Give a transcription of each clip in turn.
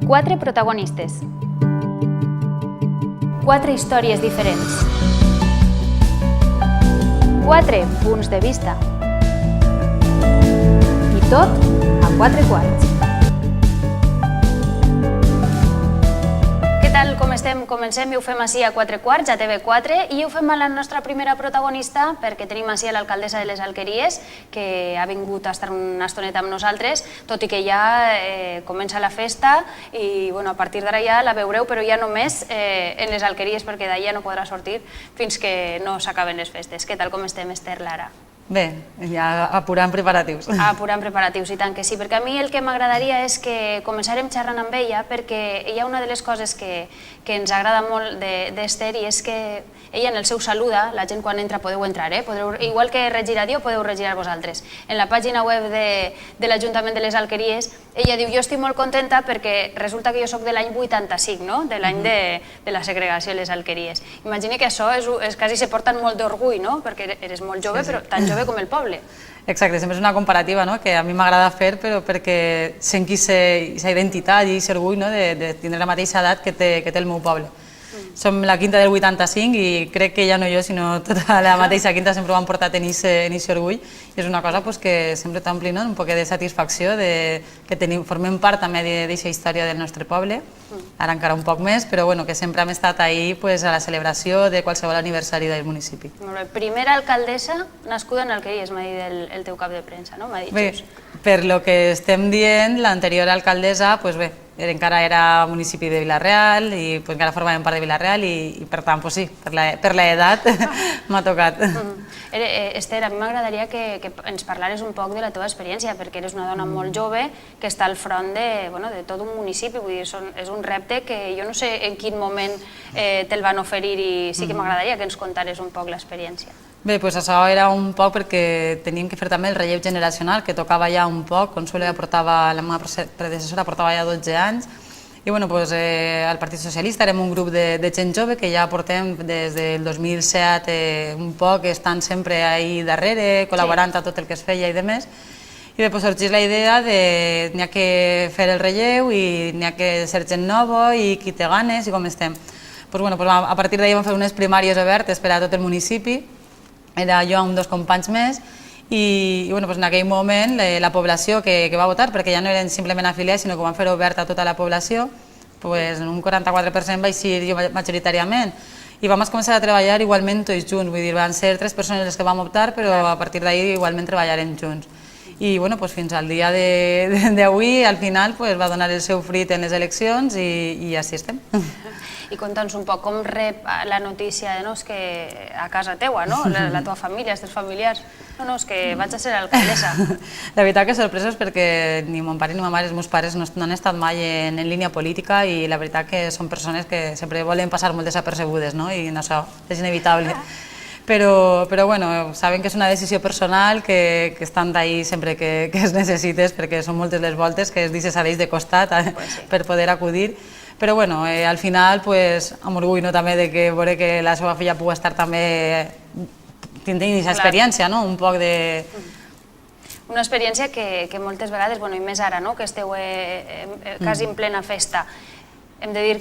4 protagonistes. 4 històries diferents. 4 punts de vista. I tot a 4 quarts. Què tal, com estem? Comencem i ho fem així a 4 quarts, a TV4, i ho fem a la nostra primera protagonista perquè tenim així a l'alcaldessa de les Alqueries, que ha vingut a estar una estoneta amb nosaltres, tot i que ja comença la festa i a partir d'ara ja la veureu, però ja només en les Alqueries, perquè d'allà no podrà sortir fins que no s'acaben les festes. Què tal, com estem, Esther, Lara? Bé, ja apurant preparatius. Apurant preparatius, i tant que sí, perquè a mi el que m'agradaria és que començarem xerrant amb ella, perquè hi ha una de les coses que ens agrada molt d'Esther, i és que ella en el seu saluda, la gent quan entra podeu entrar, igual que regirar jo, podeu regirar vosaltres. En la pàgina web de l'Ajuntament de les Alqueries, ella diu: jo estic molt contenta perquè resulta que jo soc de l'any 85, de l'any de la segregació a les Alqueries. Imagina que això és quasi se porten molt d'orgull, perquè eres molt jove, però tan jove com el poble. Exacte, sempre és una comparativa que a mi m'agrada fer, però perquè sent aquesta identitat i aquest orgull de tindre la mateixa edat que té el meu poble. Som la quinta del 85 i crec que ja no jo, sinó tota la mateixa quinta sempre ho han portat en aquest orgull, i és una cosa que sempre t'ompli un poc de satisfacció que formem part també d'aquesta història del nostre poble, ara encara un poc més, però que sempre hem estat ahí a la celebració de qualsevol aniversari del municipi. Molt bé, primera alcaldessa nascuda en Alqueries, m'ha dit el teu cap de premsa, no? Bé, per lo que estem dient, l'anterior alcaldessa, bé, encara era municipi de Vila-real i encara formàvem part de Vila-real i per tant, sí, per l'edat m'ha tocat. Esther, a mi m'agradaria que ens parlares un poc de la teva experiència, perquè eres una dona molt jove que està al front de tot un municipi, vull dir, és un repte que jo no sé en quin moment te'l van oferir i sí que m'agradaria que ens contares un poc l'experiència. Bé, doncs això era un poc perquè teníem que fer també el relleu generacional, que tocava ja un poc. Consuelo la meva predecessora portava ja 12 anys, i al Partit Socialista érem un grup de gent jove que ja portem des del 2007 un poc estant sempre ahí darrere, col·laborant a tot el que es feia i demés. I després sorgís la idea de n'hi ha que fer el relleu i n'hi ha que ser gent nova i qui té ganes i com estem. A partir d'ahir vam fer unes primàries obertes per a tot el municipi, era jo amb 2 companys més, i en aquell moment la població que va votar, perquè ja no eren simplement afiliats, sinó que ho van fer obert a tota la població, en un 44% va eixir majoritàriament, i vam començar a treballar igualment tots junts, vull dir, van ser 3 persones les que vam optar, però a partir d'ahir igualment treballarem junts. I fins al dia d'avui, al final, va donar el seu fruit en les eleccions i així estem. I conta'ns un poc com rep la notícia que a casa teua, la teva família, els teus familiars, és que vaig a ser alcaldessa. La veritat que sorpresos perquè ni mon pare ni ma mare, els meus pares, no han estat mai en línia política, i la veritat que són persones que sempre volen passar molt desapercebudes, i això és inevitable. Però saben que és una decisió personal, que estan d'ahí sempre que es necessites, perquè són moltes les voltes que es deixes a d'ells de costat per poder acudir. Però al final, amb orgull també de veure que la seva filla pugui estar també tenint aquesta experiència, un poc de... Una experiència que moltes vegades, i més ara, que esteu quasi en plena festa, hem de dir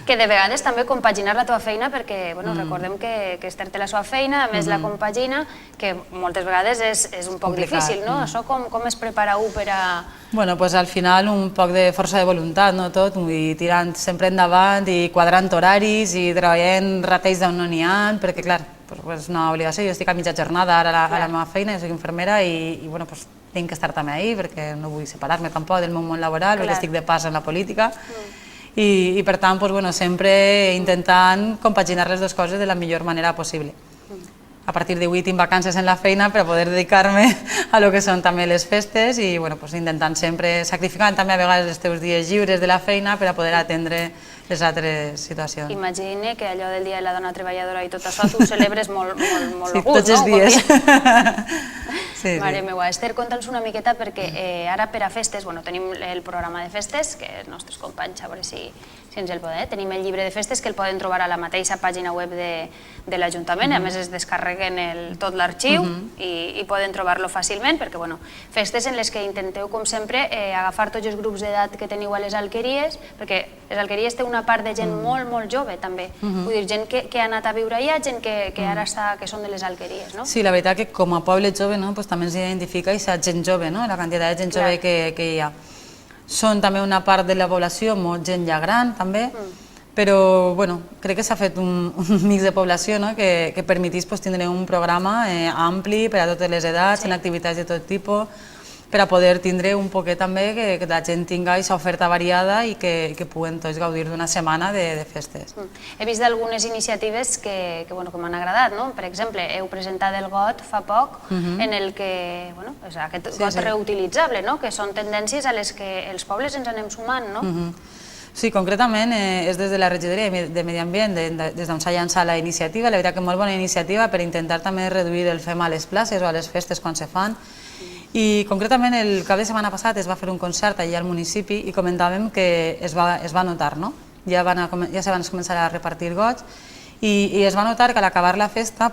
que de vegades també compaginar la teva feina, perquè recordem que Esther té la seva feina, a més la compagina, que moltes vegades és un poc difícil, no? Això com es prepara per a... Al final un poc de força de voluntat, tot, i tirant sempre endavant i quadrant horaris i treballant rateix d'on no n'hi ha, perquè clar, és una obligació, jo estic a mitja jornada ara a la meva feina, jo soc infermera i tinc que estar també ahí perquè no vull separar-me tampoc del meu món laboral, perquè estic de pas en la política. I per tant sempre intentant compaginar les dues coses de la millor manera possible. A partir d'avui tinc vacances en la feina per a poder dedicar-me a lo que són també les festes i intentant sempre, sacrificant també a vegades els teus dies lliures de la feina per a poder atendre les altres situacions. Imagine que allò del Dia de la Dona Treballadora i tot això tu celebres molt a gust, no? Tots els dies. Mare meva, Esther, conta'ns una miqueta perquè ara per a festes, tenim el programa de festes, que els nostres companys, a veure si ens el poden, tenim el llibre de festes que el poden trobar a la mateixa pàgina web de l'Ajuntament, a més es descarreguen tot l'arxiu i poden trobar-lo fàcilment, perquè festes en les que intenteu, com sempre, agafar tots els grups d'edat que teniu a les alqueries, perquè les alqueries té una part de gent molt jove també, vull dir, gent que ha anat a viure allà, gent que ara que són de les alqueries, no? Sí, la veritat que com a poble jove també ens identifica aquesta gent jove, la quantitat de gent jove que hi ha. Són també una part de la població, molt gent ja gran també, però crec que s'ha fet un mix de població que permetís tindre un programa ampli per a totes les edats, en activitats de tot tipus, per a poder tindre un poquet també que la gent tinga aquesta oferta variada i que puguen tots gaudir d'una setmana de festes. He vist algunes iniciatives que m'han agradat, no? Per exemple, heu presentat el GOT fa poc, en el que, aquest GOT reutilitzable, que són tendències a les que els pobles ens anem sumant, no? Sí, concretament és des de la regidoria de Medi Ambient, des d'on s'ha llançat la iniciativa, la veritat que molt bona iniciativa per intentar també reduir el fem a les places o a les festes quan se fan. I concretament el cap de setmana passat es va fer un concert allà al municipi i comentàvem que es va notar, no? Ja se van començar a repartir gots i es va notar que a l'acabar la festa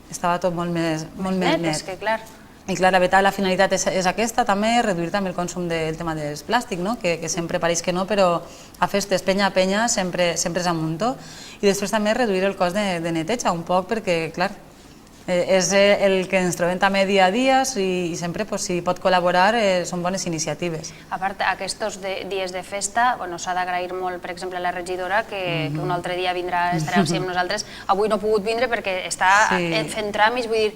estava tot molt més net. És que clar. I clar, la veritat, la finalitat és aquesta també, reduir també el consum del tema dels plàstics, que sempre pareix que no, però a festes penya a penya sempre és amuntó. I després també reduir el cost de neteja un poc perquè, clar, és el que ens trobem també dia a dia i sempre si pot col·laborar són bones iniciatives. A part, aquests dies de festa s'ha d'agrair molt, per exemple, a la regidora que un altre dia estarà amb nosaltres. Avui no ha pogut vindre perquè està fent tràmits, vull dir,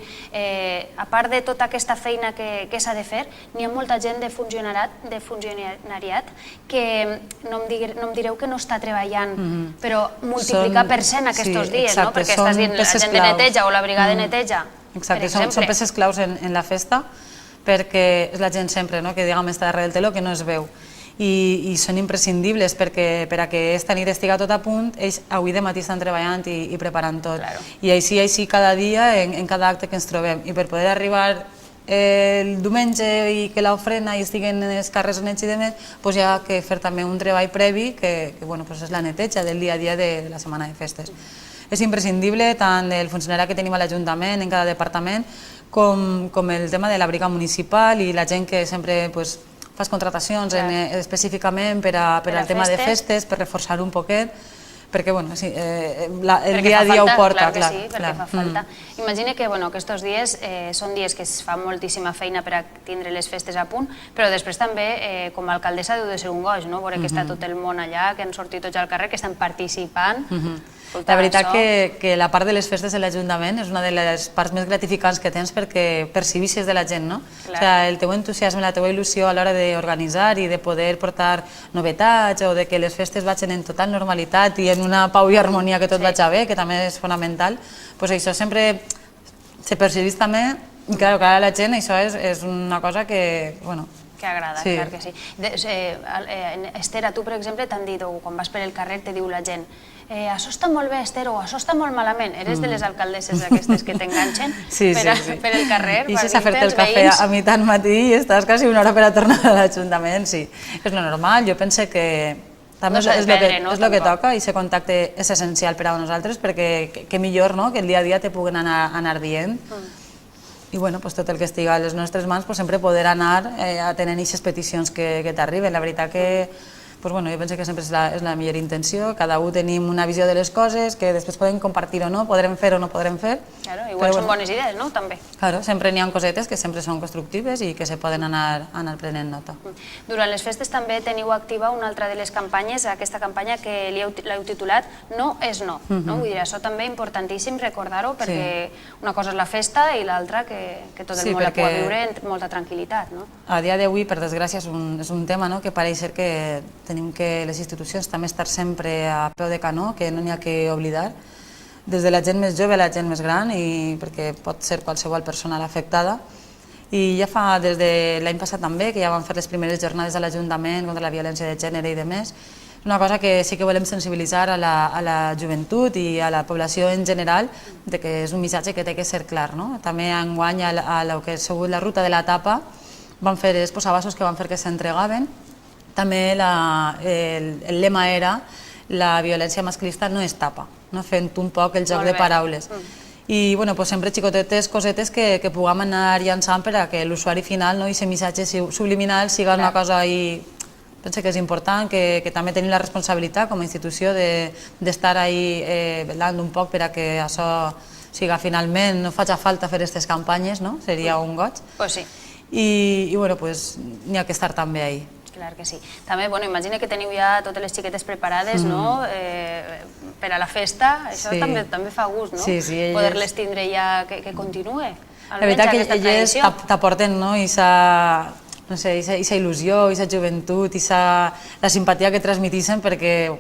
a part de tota aquesta feina que s'ha de fer, n'hi ha molta gent de funcionariat que no em direu que no està treballant, però multiplicar per 100 aquests dies, perquè estàs dient la gent de neteja o la brigada de neteja. Exacte, són peces claus en la festa perquè és la gent sempre que està darrere del teló que no es veu i són imprescindibles perquè per a que esta nit estiga tot a punt ells avui de matí estan treballant i preparant tot i així cada dia en cada acte que ens trobem i per poder arribar el diumenge i que l'ofrena i estiguen els carrers nets i demés hi ha que fer també un treball previ que és la neteja del dia a dia de la setmana de festes. És imprescindible tant el funcionari que tenim a l'Ajuntament, en cada departament, com el tema de la brigada municipal i la gent que sempre fa contratacions específicament per al tema de festes, per reforçar un poquet, perquè el dia a dia ho porta. Clar que sí, perquè fa falta. Imagina que aquests dies són dies que es fa moltíssima feina per a tindre les festes a punt, però després també, com a alcaldessa, deu de ser un goig, veure que està tot el món allà, que han sortit tots al carrer, que estan participant. La veritat que la part de les festes de l'Ajuntament és una de les parts més gratificants que tens perquè percibeixes de la gent, no? El teu entusiasme, la teva il·lusió a l'hora d'organitzar i de poder portar novetats o de que les festes vagin en total normalitat i en una pau i harmonia que tot vagi bé, que també és fonamental, això sempre se percebeix també i clar, a la gent això és una cosa que agrada, clar que sí. Esther, a tu, per exemple, t'han dit, o quan vas per el carrer te diu la gent això està molt bé, Esther, o això està molt malament. Eres de les alcaldesses aquestes que t'enganxen per el carrer per dir-te als veïns. I fer-te el cafè a mitjan matí i estàs quasi una hora per a tornar a l'Ajuntament, sí. És lo normal, jo penso que també és el que toca i aquest contacte és essencial per a nosaltres perquè que millor que el dia a dia te puguen anar dient i tot el que estiga a les nostres mans sempre poder anar atenent aquestes peticions que t'arriben. La veritat que jo penso que sempre és la millor intenció, cada un tenim una visió de les coses que després podem compartir o no, podrem fer o no podrem fer. Igual són bones idees, no? També. Sempre n'hi ha cosetes que sempre són constructives i que se poden anar prenent nota. Durant les festes també teniu activa una altra de les campanyes, aquesta campanya que l'heu titulat No és no. Vull dir, això també és importantíssim recordar-ho perquè una cosa és la festa i l'altra que tot el món la pugui viure amb molta tranquil·litat. A dia d'avui, per desgràcia, és un tema que pareix ser que tenim que les institucions també estar sempre a peu de canó, que no n'hi ha que oblidar, des de la gent més jove a la gent més gran, perquè pot ser qualsevol persona afectada. I ja fa des de l'any passat també, que ja vam fer les primeres jornades a l'Ajuntament contra la violència de gènere i demés, una cosa que sí que volem sensibilitzar a la joventut i a la població en general, de que és un missatge que té que ser clar. També enguany a lo que ha sigut la ruta de la tapa van fer els posabassos que van fer que s'entregaven. També el lema era la violència masclista no es tapa, fent un poc el joc de paraules. I sempre xicotetes cosetes que puguem anar llançant per a que l'usuari final, aquest missatge subliminal, siga una cosa i penso que és important, que també tenim la responsabilitat com a institució d'estar ahí vetllant un poc per a que això siga finalment, no faci falta fer aquestes campanyes, seria un goig. Pues sí. I n'hi ha que estar també ahí. Clar que sí. També, imagina que teniu ja totes les xiquetes preparades per a la festa, això també fa gust, no? Poder-les tindre ja que continue. La veritat que elles t'aporten aquesta il·lusió, aquesta joventut, la simpatia que transmetixen, perquè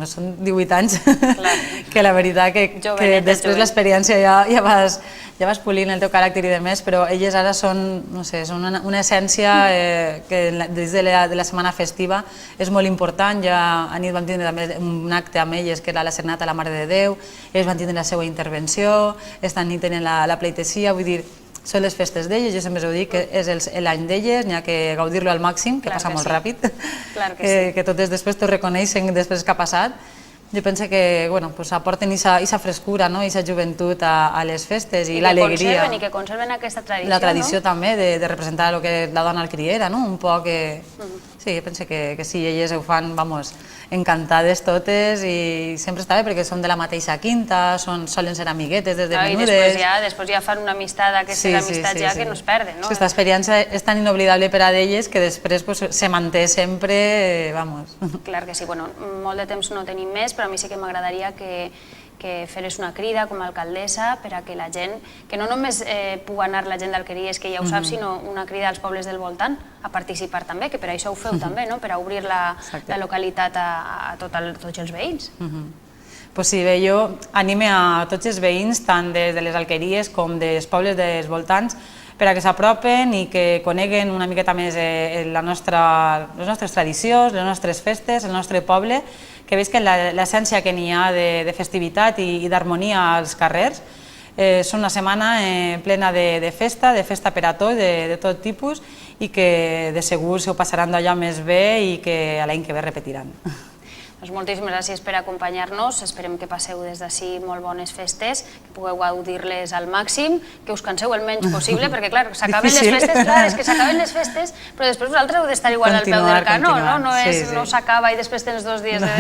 són 18 anys, que la veritat que després l'experiència ja vas polint el teu caràcter i demés, però elles ara són una essència que des de la setmana festiva és molt important. Ja a nit vam tindre també un acte amb elles que era la serenata a la Mare de Déu, ells van tindre la seva intervenció, esta nit tenen la pleitesia, vull dir, són les festes d'elles, jo sempre us dic que és l'any d'elles, n'hi ha que gaudir-lo al màxim, que passa molt ràpid, que totes després t'ho reconeixen després que ha passat. Jo penso que aporten aquesta frescura, aquesta joventut a les festes i l'alegria. I que conserven aquesta tradició. La tradició també de representar el que la dona al criera, un poc. Sí, jo penso que sí, elles ho fan, encantades totes i sempre està bé perquè són de la mateixa quinta, solen ser amiguetes des de menudes. I després ja fan una amistat, aquestes amistats ja que no es perden. Aquesta experiència és tan inoblidable per a elles que després se manté sempre, Clar que sí, molt de temps no tenim més, però a mi sí que m'agradaria que feres una crida com a alcaldessa per a que la gent, que no només pugui anar la gent d'Alqueries, que ja ho sap, sinó una crida als pobles del voltant a participar també, que per això ho feu també, per a obrir la localitat a tots els veïns. Doncs sí, bé, jo anime a tots els veïns, tant de les Alqueries com dels pobles dels voltants, per a que s'apropen i que coneguen una miqueta més les nostres tradicions, les nostres festes, el nostre poble, que veig l'essència que n'hi ha de festivitat i d'harmonia als carrers. És una setmana plena de festa per a tot, de tot tipus, i que de segur s'ho passaran d'allò més bé i que l'any que ve repetiran. Moltíssimes gràcies per acompanyar-nos, esperem que passeu des d'ací molt bones festes, que pugueu gaudir-les al màxim, que us canseu el menys possible, perquè clar, s'acaben les festes, clar, és que s'acaben les festes, però després vosaltres heu d'estar igual al peu del canó, no s'acaba i després tens 2 dies de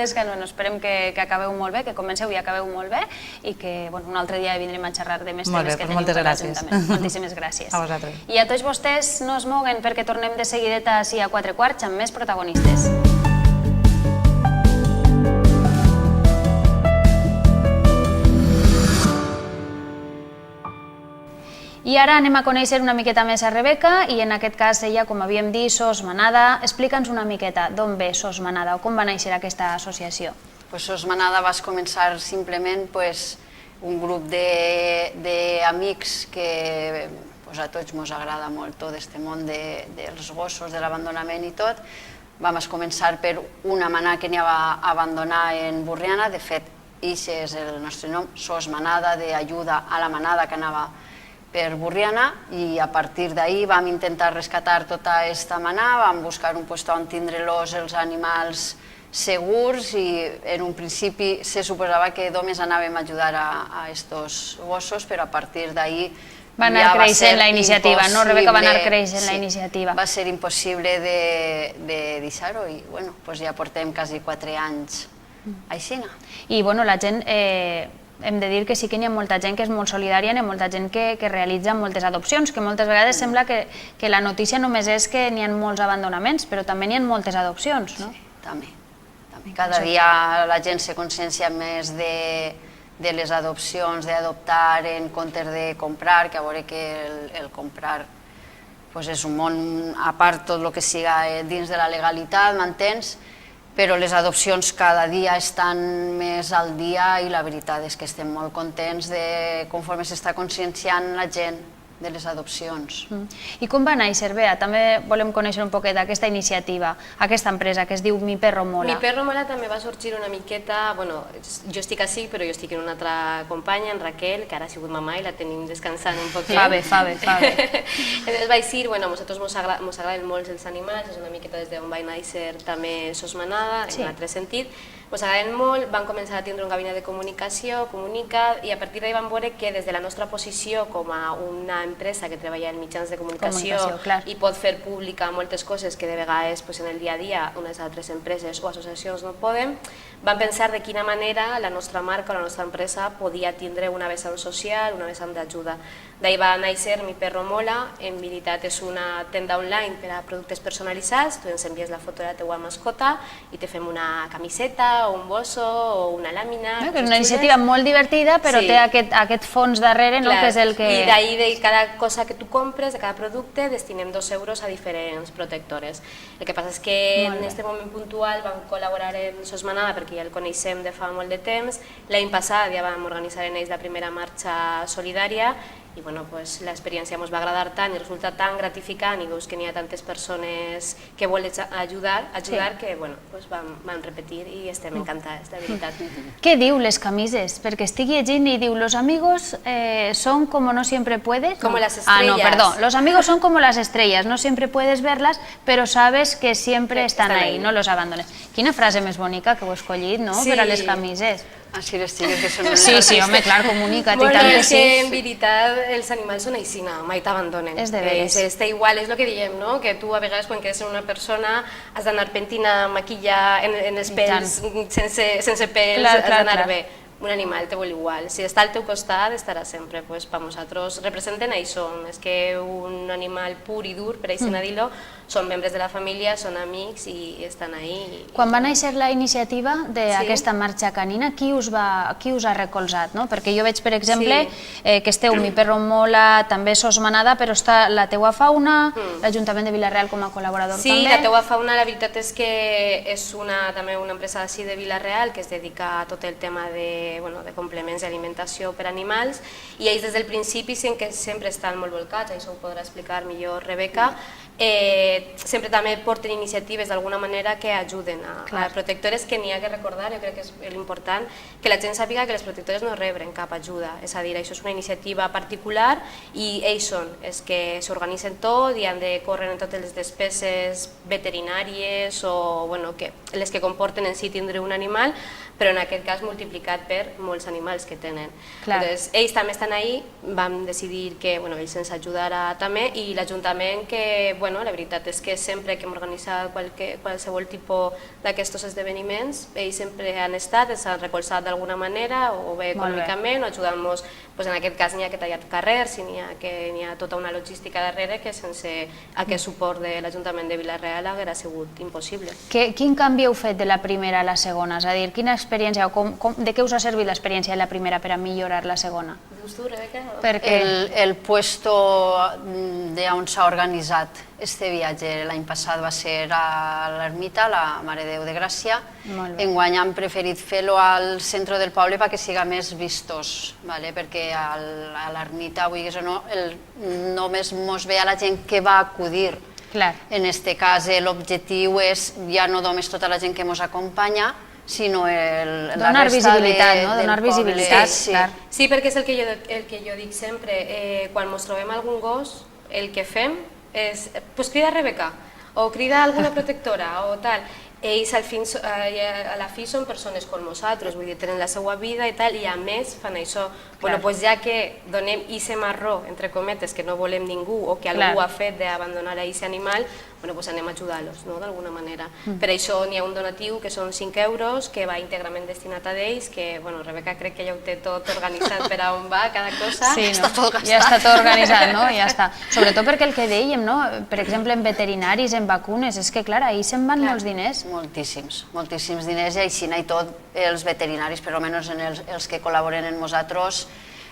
descans. Esperem que acabeu molt bé, que comenceu i acabeu molt bé, i que un altre dia vindrem a xerrar de més temes que tenim per l'Ajuntament. Moltíssimes gràcies. A vosaltres. I a tots vostès no es moguen perquè tornem de seguideta ací a 4 quarts amb més protagonistes. I ara anem a conèixer una miqueta més a Rebeca i en aquest cas ella, com havíem dit, Sos Manada. Explica'ns una miqueta d'on ve Sos Manada o com va néixer aquesta associació. Sos Manada va començar simplement un grup d'amics que a tots ens agrada molt tot aquest món dels gossos, de l'abandonament i tot. Vam començar per una manada que n'hi va abandonar en Borriana, de fet, aquest és el nostre nom, Sos Manada, d'ajuda a la manada que anava per Borriana, i a partir d'ahir vam intentar rescatar tota aquesta manada, vam buscar un lloc on tindre-los els animals segurs i en un principi se suposava que només anàvem a ajudar a aquests gossos, però a partir d'ahir va anar creixent la iniciativa, no, Rebeca? Va anar creixent la iniciativa. Va ser impossible de deixar-ho i ja portem quasi 4 anys així. I la gent... Hem de dir que sí que n'hi ha molta gent que és molt solidària, n'hi ha molta gent que realitza moltes adopcions, que moltes vegades sembla que la notícia només és que n'hi ha molts abandonaments, però també n'hi ha moltes adopcions, no? També. Cada dia la gent se consciencia més de les adopcions, d'adoptar en comptes de comprar, que a veure que el comprar és un món, a part tot el que siga dins de la legalitat, m'entens? Però les adopcions cada dia estan més al dia i la veritat és que estem molt contents de conforme s'està conscienciant la gent les adopcions. I com va néixer, Bea? També volem conèixer un poquet aquesta iniciativa, aquesta empresa que es diu Mi Perro Mola. Mi Perro Mola també va sorgir una miqueta, bueno, jo estic així, però jo estic en una altra companya, en Raquel, que ara ha sigut mamà i la tenim descansant un poquet. Fa bé. Entonces vaig dir, bueno, a nosaltres mos agraden molt els animals, és una miqueta des d'on va néixer també Sos Manada, en un altre sentit. Mos agraden molt, van començar a tindre un gabinet de comunicació, comunica, i a partir d'ahir vam veure que des de la nostra posició com a una empresa que treballa en mitjans de comunicació i pot fer pública moltes coses que de vegades en el dia a dia unes altres empreses o associacions no poden, vam pensar de quina manera la nostra marca o la nostra empresa podia tindre una vessant social, una vessant d'ajuda. D'ahir va néixer Mi Perro Mola, en veritat és una tenda online per a productes personalitzats, tu ens envies la foto de la teua mascota i te fem una camiseta o un bosso o una làmina. És una iniciativa molt divertida, però té aquest fons darrere, que és el que... I d'ahir de cada cosa que tu compres, de cada producte, destinem 2 euros a diferents protectores. El que passa és que en aquest moment puntual vam col·laborar en Sos Manada perquè ja el coneixem de fa molt de temps. L'any passat ja vam organitzar en ells la primera marxa solidària i l'experiència ens va agradar tant i resulta tan gratificant i veus que n'hi ha tantes persones que volen ajudar que vam repetir i estem encantades, de veritat. Què diu les camises? Perquè estic llegint i diu los amigos son como no siempre puedes... Como las estrellas. Ah, no, perdón. Los amigos son como las estrellas, no siempre puedes verlas, pero sabes que siempre están ahí, no los abandones. Quina frase més bonica que heu escollit, no?, per a les camises. Així les tigues que són... Sí, home, clar, comunica't i tant que és sí. que en veritat els animals són així, mai t'abandonen. És de veres. Està igual, és el que diem, no? Que tu a vegades quan quedes en una persona has d'anar pentina, maquillar en els pèls, sense pèls, has d'anar bé. Un animal te vol igual, si està al teu costat estarà sempre, per nosaltres representen això, és que un animal pur i dur, per així dir-ho, són membres de la família, són amics i estan ahí. Quan va néixer la iniciativa d'aquesta marxa canina, qui us ha recolzat? Perquè jo veig, per exemple, que esteu Mi Perro Mola, també Sos Manada, però està la teua fauna, l'Ajuntament de Vila-real com a col·laborador també. Sí, la teua fauna, la veritat és que és també una empresa d'ací de Vila-real que es dedica a tot el tema de complements d'alimentació per a animals i ells des del principi sempre estan molt volcats, això ho podrà explicar millor Rebeca, sempre també porten iniciatives d'alguna manera que ajuden a protectores, que n'hi ha que recordar, jo crec que és important que la gent sàpiga que les protectores no reben cap ajuda, és a dir, això és una iniciativa particular i ells són els que s'organitzen tot i han de córrer en totes les despeses veterinàries o les que comporten en si tindre un animal, però en aquest cas multiplicat per molts animals que tenen. Ells també estan ahí, vam decidir que ells ens ajudarà també i l'Ajuntament que, la veritat és que sempre que hem organitzat qualsevol tipus d'aquests esdeveniments, ells sempre han estat, ens han recolzat d'alguna manera, o bé econòmicament, o ajudant-nos, en aquest cas n'hi ha que tallar carrers, n'hi ha tota una logística darrere que sense aquest suport de l'Ajuntament de Vila-real hauria sigut impossible. Quin canvi heu fet de la primera a la segona? És a dir, quina experiència, de què us ha servit l'experiència de la primera per a millorar la segona? Dius tu, Rebeca? El puesto d'on s'ha organitzat este viatge l'any passat va ser a l'Ermita, la Mare de Déu de Gràcia. Enguany hem preferit fer-lo al centre del poble perquè siga més vistós, perquè a l'Ermita, vulguis o no, només mos ve a la gent que va acudir. En aquest cas l'objectiu és ja no només tota la gent que ens acompanya, sinó donar visibilitat, no? Donar visibilitat. Sí, perquè és el que jo dic sempre, quan ens trobem algun gos, el que fem és, crida Rebeca, o crida alguna protectora, o tal. Ells a la fi són persones com nosaltres, vull dir, tenen la seva vida i tal, i a més fan això. Ja que donem aquest marró, entre cometes, que no volem ningú o que algú ha fet d'abandonar aquest animal, anem a ajudar-los d'alguna manera. Per això n'hi ha un donatiu que són 5 euros, que va íntegrament destinat a ells, que Rebeca crec que ja ho té tot organitzat per a on va cada cosa. Sí, ja està tot organitzat, no? Ja està. Sobretot perquè el que dèiem, per exemple, en veterinaris, en vacunes, és que clar, ahir se'n van molts diners. Moltíssims diners, i així i tot els veterinaris, per almenys els que col·laboren amb nosaltres,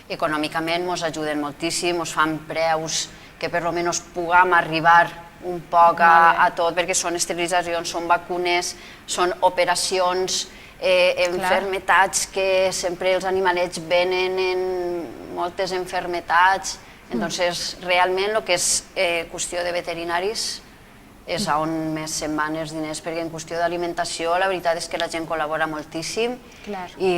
econòmicament ens ajuden moltíssim, ens fan preus que per almenys puguem arribar un poc a tot, perquè són esterilitzacions, són vacunes, són operacions, malalties que sempre els animalets venen en moltes malalties Entonces, realment, el que és qüestió de veterinaris és on més se'n van els diners, perquè en qüestió d'alimentació la veritat és que la gent col·labora moltíssim i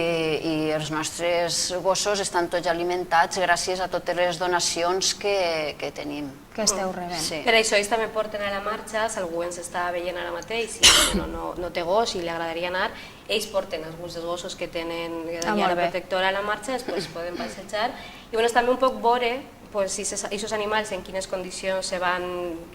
els nostres gossos estan tots alimentats gràcies a totes les donacions que tenim. Que esteu rebent. Per això ells també porten a la marxa, si algú ens està veient ara mateix i no té gos i li agradaria anar, ells porten alguns dels gossos que tenen la protectora a la marxa, després poden passejar i és també un poc veure aquests animals en quines condicions se van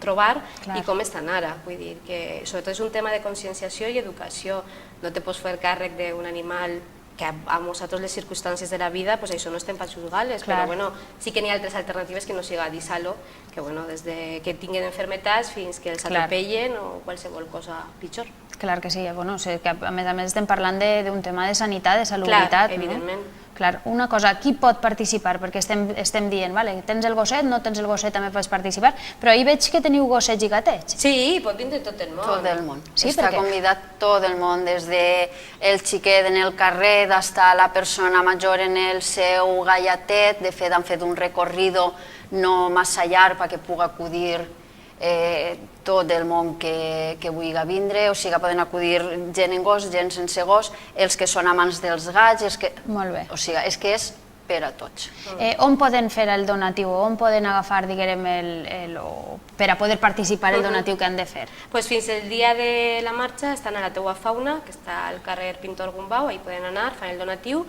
trobar i com estan ara. Vull dir que sobretot és un tema de conscienciació i educació. No te pots fer càrrec d'un animal que a nosaltres les circumstàncies de la vida, això no estem per juzgar-les, però sí que n'hi ha altres alternatives que no siga deixar-lo, que des que tinguin enfermetats fins que els atropellen o qualsevol cosa pitjor. Clar que sí, que a més estem parlant d'un tema de sanitat, de salubritat. Clar, evidentment. Clar, una cosa, qui pot participar? Perquè estem dient, tens el gosset, no tens el gosset, també pots participar, però ahir veig que teniu gossets i gatets. Sí, pot vindre tot el món. Tot el món. Està convidat tot el món, des del xiquet en el carrer, fins la persona major en el seu gallatet. De fet, han fet un recorrido no massa llarg perquè pugui acudir tot el món que vulgui vindre, o sigui, poden acudir gent en gos, gent sense gos, els que són amants dels gats, Molt bé. O sigui, és que és per a tots. On poden fer el donatiu? On poden agafar, diguem, per a poder participar el donatiu que han de fer? Fins el dia de la marxa estan a la teua fauna, que està al carrer Pintor Gumbau, ahí poden anar, fan el donatiu,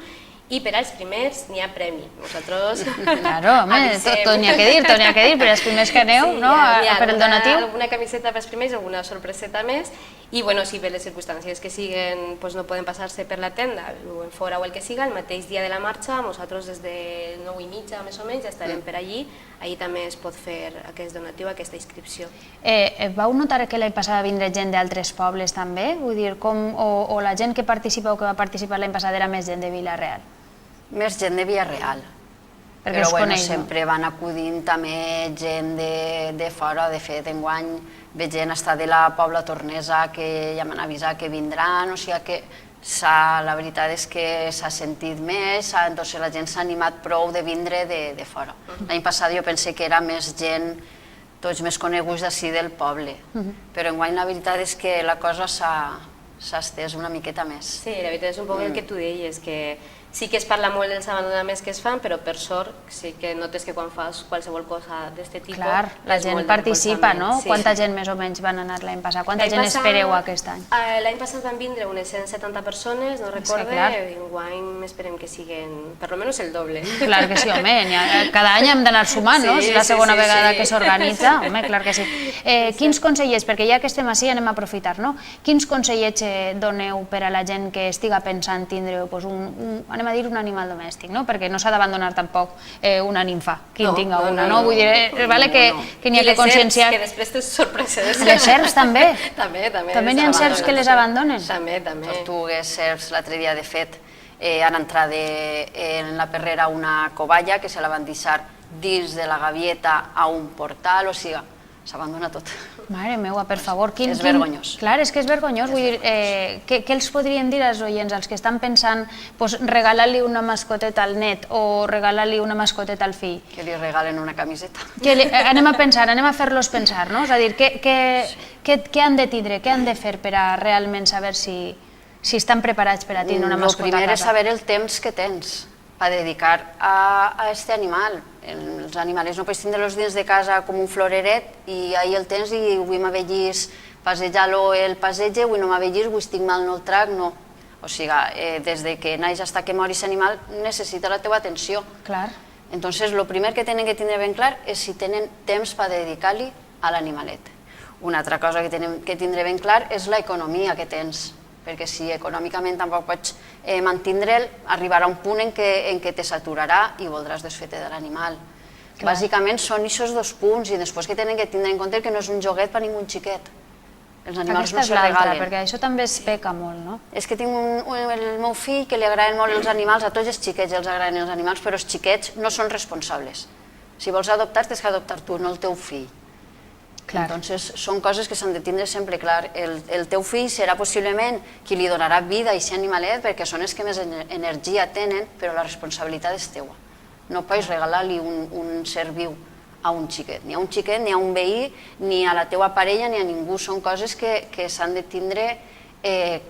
i per als primers n'hi ha premi. Nosaltres... Claro, home, tot n'hi ha que dir, per als primers que aneu, no?, per el donatiu. Hi ha alguna camiseta per als primers, alguna sorpreseta més, i bueno, si per les circumstàncies que siguen no poden passar-se per la tenda, fora o el que siga, el mateix dia de la marxa, nosaltres des de 9:30 més o menys ja estarem per allí, allí també es pot fer aquest donatiu, aquesta inscripció. Vau notar que l'any passat va vindre gent d'altres pobles també? Vull dir, o la gent que participa o que va participar l'any passat era més gent de Vila-real? Més gent de Vila-real, però sempre van acudint també gent de fora. De fet, enguany ve gent de la Pobla Tornesa que ja m'han avisat que vindran, o sigui que la veritat és que s'ha sentit més, la gent s'ha animat prou de vindre de fora. L'any passat jo pensé que era més gent, tots més coneguts d'ací del poble, però enguany la veritat és que la cosa s'ha estès una miqueta més. Sí, la veritat és un poc el que tu deies, que sí que es parla molt dels abandonaments que es fan, però per sort sí que notes que quan fas qualsevol cosa d'aquest tipus... Clar, la gent participa, no? Quanta gent més o menys van anar l'any passat? Quanta gent espereu aquest any? L'any passat van vindre unes 170 persones, no recorde, i enguany esperem que siguin per almenys el doble. Clar que sí, home, cada any hem d'anar sumant, no? És la segona vegada que s'organitza, home, clar que sí. Quins consellers, perquè ja que estem així anem a aprofitar, no? Quins consellers doneu per a la gent que estiga pensant tindre anem a dir un animal domèstic, no? Perquè no s'ha d'abandonar tampoc una ninfa, qui en tinga una, no? Vull dir, que n'hi ha que conscienciar... I les serps, que després té sorpreses. Les serps també? També. També n'hi ha serps que les abandonen? També. Tortugues, serps, l'altre dia, de fet, han entrat en la perrera una covalla que se la van deixar dins de la gavieta a un portal, o sigui, s'abandona tot. Mare meua, per favor. És vergonyós. Clar, és que és vergonyós. Vull dir, què els podrien dir als oients, als que estan pensant regalar-li una mascoteta al net o regalar-li una mascoteta al fill? Que li regalen una camiseta. Anem a pensar, anem a fer-los pensar, no? És a dir, què han de tindre, què han de fer per a realment saber si estan preparats per a tindre una mascota a casa? El primer és saber el temps que tens per dedicar a aquest animal. Els animals no pots tindre-los dins de casa com un floreret i ahir el tens i avui m'ha vist passejar-lo el passeig, avui no m'ha vist, avui estic mal, no el trac, no. O sigui, des que naix fins que mori aquest animal necessita la teva atenció. Clar. Entonces, el primer que tenen que tindre ben clar és si tenen temps per dedicar-li a l'animalet. Una altra cosa que tenen que tindre ben clar és l'economia que tens, perquè si econòmicament tampoc pots mantindre'l, arribarà un punt en què te saturarà i voldràs desfer-te de l'animal. Bàsicament són aquests dos punts i després que tenen que tindre en compte que no és un joguet per a ningú xiquet. Els animals no se regalen. Perquè això també es peca molt, no? És que tinc el meu fill que li agraden molt els animals, a tots els xiquets els agraden els animals, però els xiquets no són responsables. Si vols adoptar, tens que adoptar tu, no el teu fill. Entonces, són coses que s'han de tindre sempre clar. El teu fill serà possiblement qui li donarà vida a aquest animalet perquè són els que més energia tenen, però la responsabilitat és teua. no pots regalar-li un ser viu a un xiquet, ni a un xiquet, ni a un veí, ni a la teua parella, ni a ningú. Són coses que s'han de tindre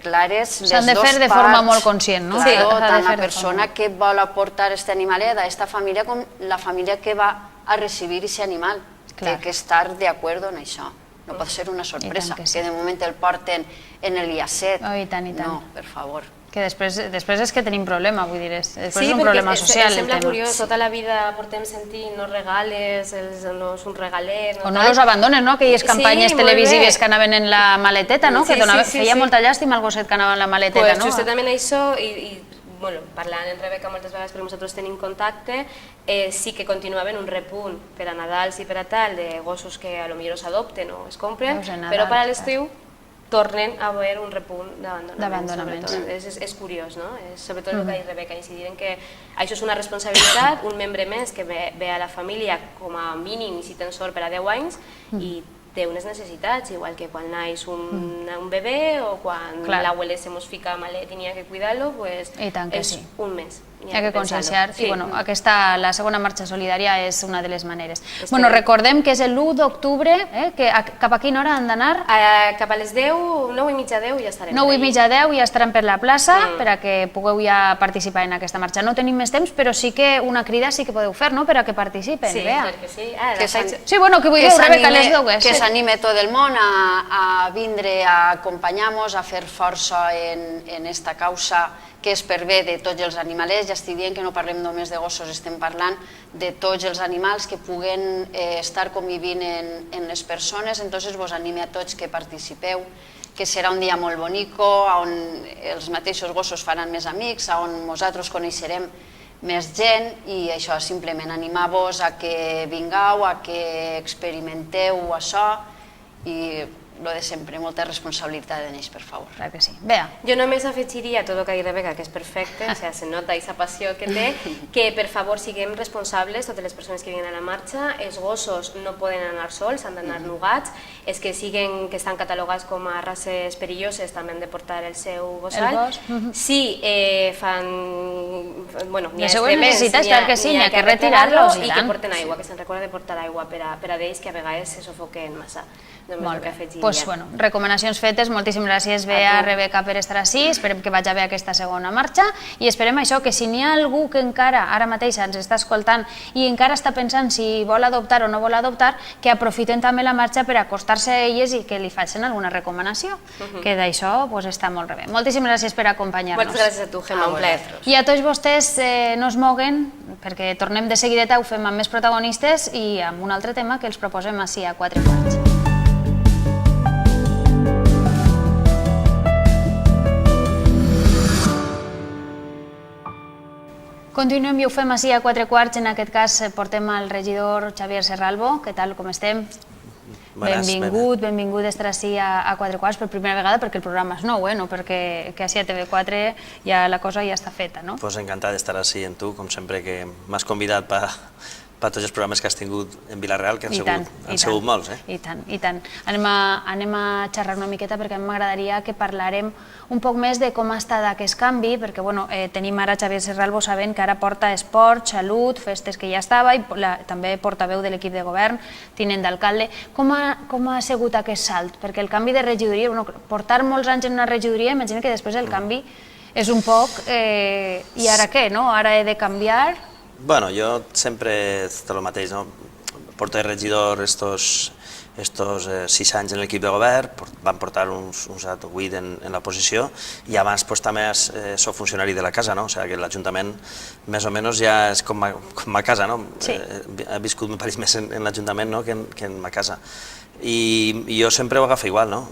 clares les dues parts. S'han de fer de forma molt conscient, no? Tant la persona que vol aportar aquest animalet a aquesta família com la família que va a recibir aquest animal. Té que estar d'acord en això. No pot ser una sorpresa, que de moment el porten en el llacet. No, per favor. Que després és que tenim problema, vull dir, després és un problema social. Sí, perquè sembla curiós, tota la vida portem sentint no regales, no és un regalet... O no los abandones, no? Aquelles campanyes televisives que anaven en la maleteta, no? Que feia molta llàstima el gosset que anava en la maleteta, no? Pues justament això, i parlant amb Rebeca moltes vegades perquè nosaltres tenim contacte, sí que continuaven un repunt per a Nadals i per a tal de gossos que potser s'adopten o es compren, però per a l'estiu tornen a haver un repunt d'abandonaments. És curiós, no? Sobretot el que ha dit Rebeca, incidir en que això és una responsabilitat, un membre més que ve a la família com a mínim, si tens sort, per a 10 anys i té unes necessitats, igual que quan naix un bebè o quan l'abuela se mos fica malet i n'hi ha que cuidar-lo, és un mes. Hi ha que conscienciar. I la segona marxa solidària és una de les maneres. Recordem que és l'1 d'octubre, cap a quina hora han d'anar? Cap a les 10, 9 i mitja 10 ja estarem. 9 i mitja 10 ja estaran per la plaça perquè pugueu ja participar en aquesta marxa. No tenim més temps, però sí que una crida sí que podeu fer, no?, per a que participen. Sí, perquè sí. Sí, bueno, que vulgueu, Rebeca, les dues. Que s'anime tot el món a vindre a acompanyar-nos, a fer força en esta causa que és per bé de tots els animalets. Ja estic dient que no parlem només de gossos, estem parlant de tots els animals que puguen estar convivint en les persones. Entonces vos anime a tots que participeu, que serà un dia molt bonico, on els mateixos gossos faran més amics, on nosaltres coneixerem més gent, i això, simplement animar-vos a que vingueu, a que experimenteu això, i lo de sempre, molta responsabilitat en ells, per favor. Clar que sí. Bea. Jo només afegiria tot el que ha dit Rebeca, que és perfecte, se nota aquesta passió que té, que per favor siguem responsables, totes les persones que venen a la marxa. Els gossos no poden anar sols, han d'anar nugats. Els que estan catalogats com a races perilloses també han de portar el seu gossal. Sí, fan... Les seues necessitats, clar que sí, n'hi ha que retirar-los i que porten aigua, que se'n recorda de portar aigua per a ells que a vegades se sofoquen massa. Molt bé. Doncs, recomanacions fetes. Moltíssimes gràcies, Bea, Rebeca, per estar així. Esperem que vagi bé aquesta segona marxa i esperem això, que si n'hi ha algú que encara ara mateix ens està escoltant i encara està pensant si vol adoptar o no vol adoptar, que aprofiten també la marxa per acostar-se a elles i que li facin alguna recomanació, que d'això està molt bé. Moltíssimes gràcies per acompanyar-nos. Moltes gràcies a tu, Gemma, un plaer. I a tots vostès no es moguen, perquè tornem de seguideta, ho fem amb més protagonistes i amb un altre tema que els proposem així a 4 quarts. Continuem i ho fem així a 4 quarts. En aquest cas portem al regidor Xavier Serralbo. Què tal, com estem? Benvingut a estar així a 4 quarts per primera vegada, perquè el programa és nou, no perquè així a TV4 ja la cosa ja està feta, no? Pues encantat d'estar així amb tu, com sempre que m'has convidat per tots els programes que has tingut en Vila-real, que han sigut molts. I tant, i tant. Anem a xerrar una miqueta perquè a mi m'agradaria que parlarem un poc més de com ha estat aquest canvi, perquè tenim ara Xavier Serralbo sabent que ara porta esport, salut, festes que ja estava, i també portaveu de l'equip de govern, tinent d'alcalde. Com ha sigut aquest salt? Perquè el canvi de regidoria, portar molts anys en una regidoria, imagina que després el canvi és un poc, i ara què, no? Ara he de canviar... Bueno, jo sempre és el mateix, no? Porto de regidor estos 6 anys en l'equip de govern, van portar uns 8 en l'oposició, i abans també soc funcionari de la casa, no? O sigui que l'Ajuntament més o menys ja és com ma casa, no? He viscut més en l'Ajuntament que en ma casa. I jo sempre ho agafo igual, no?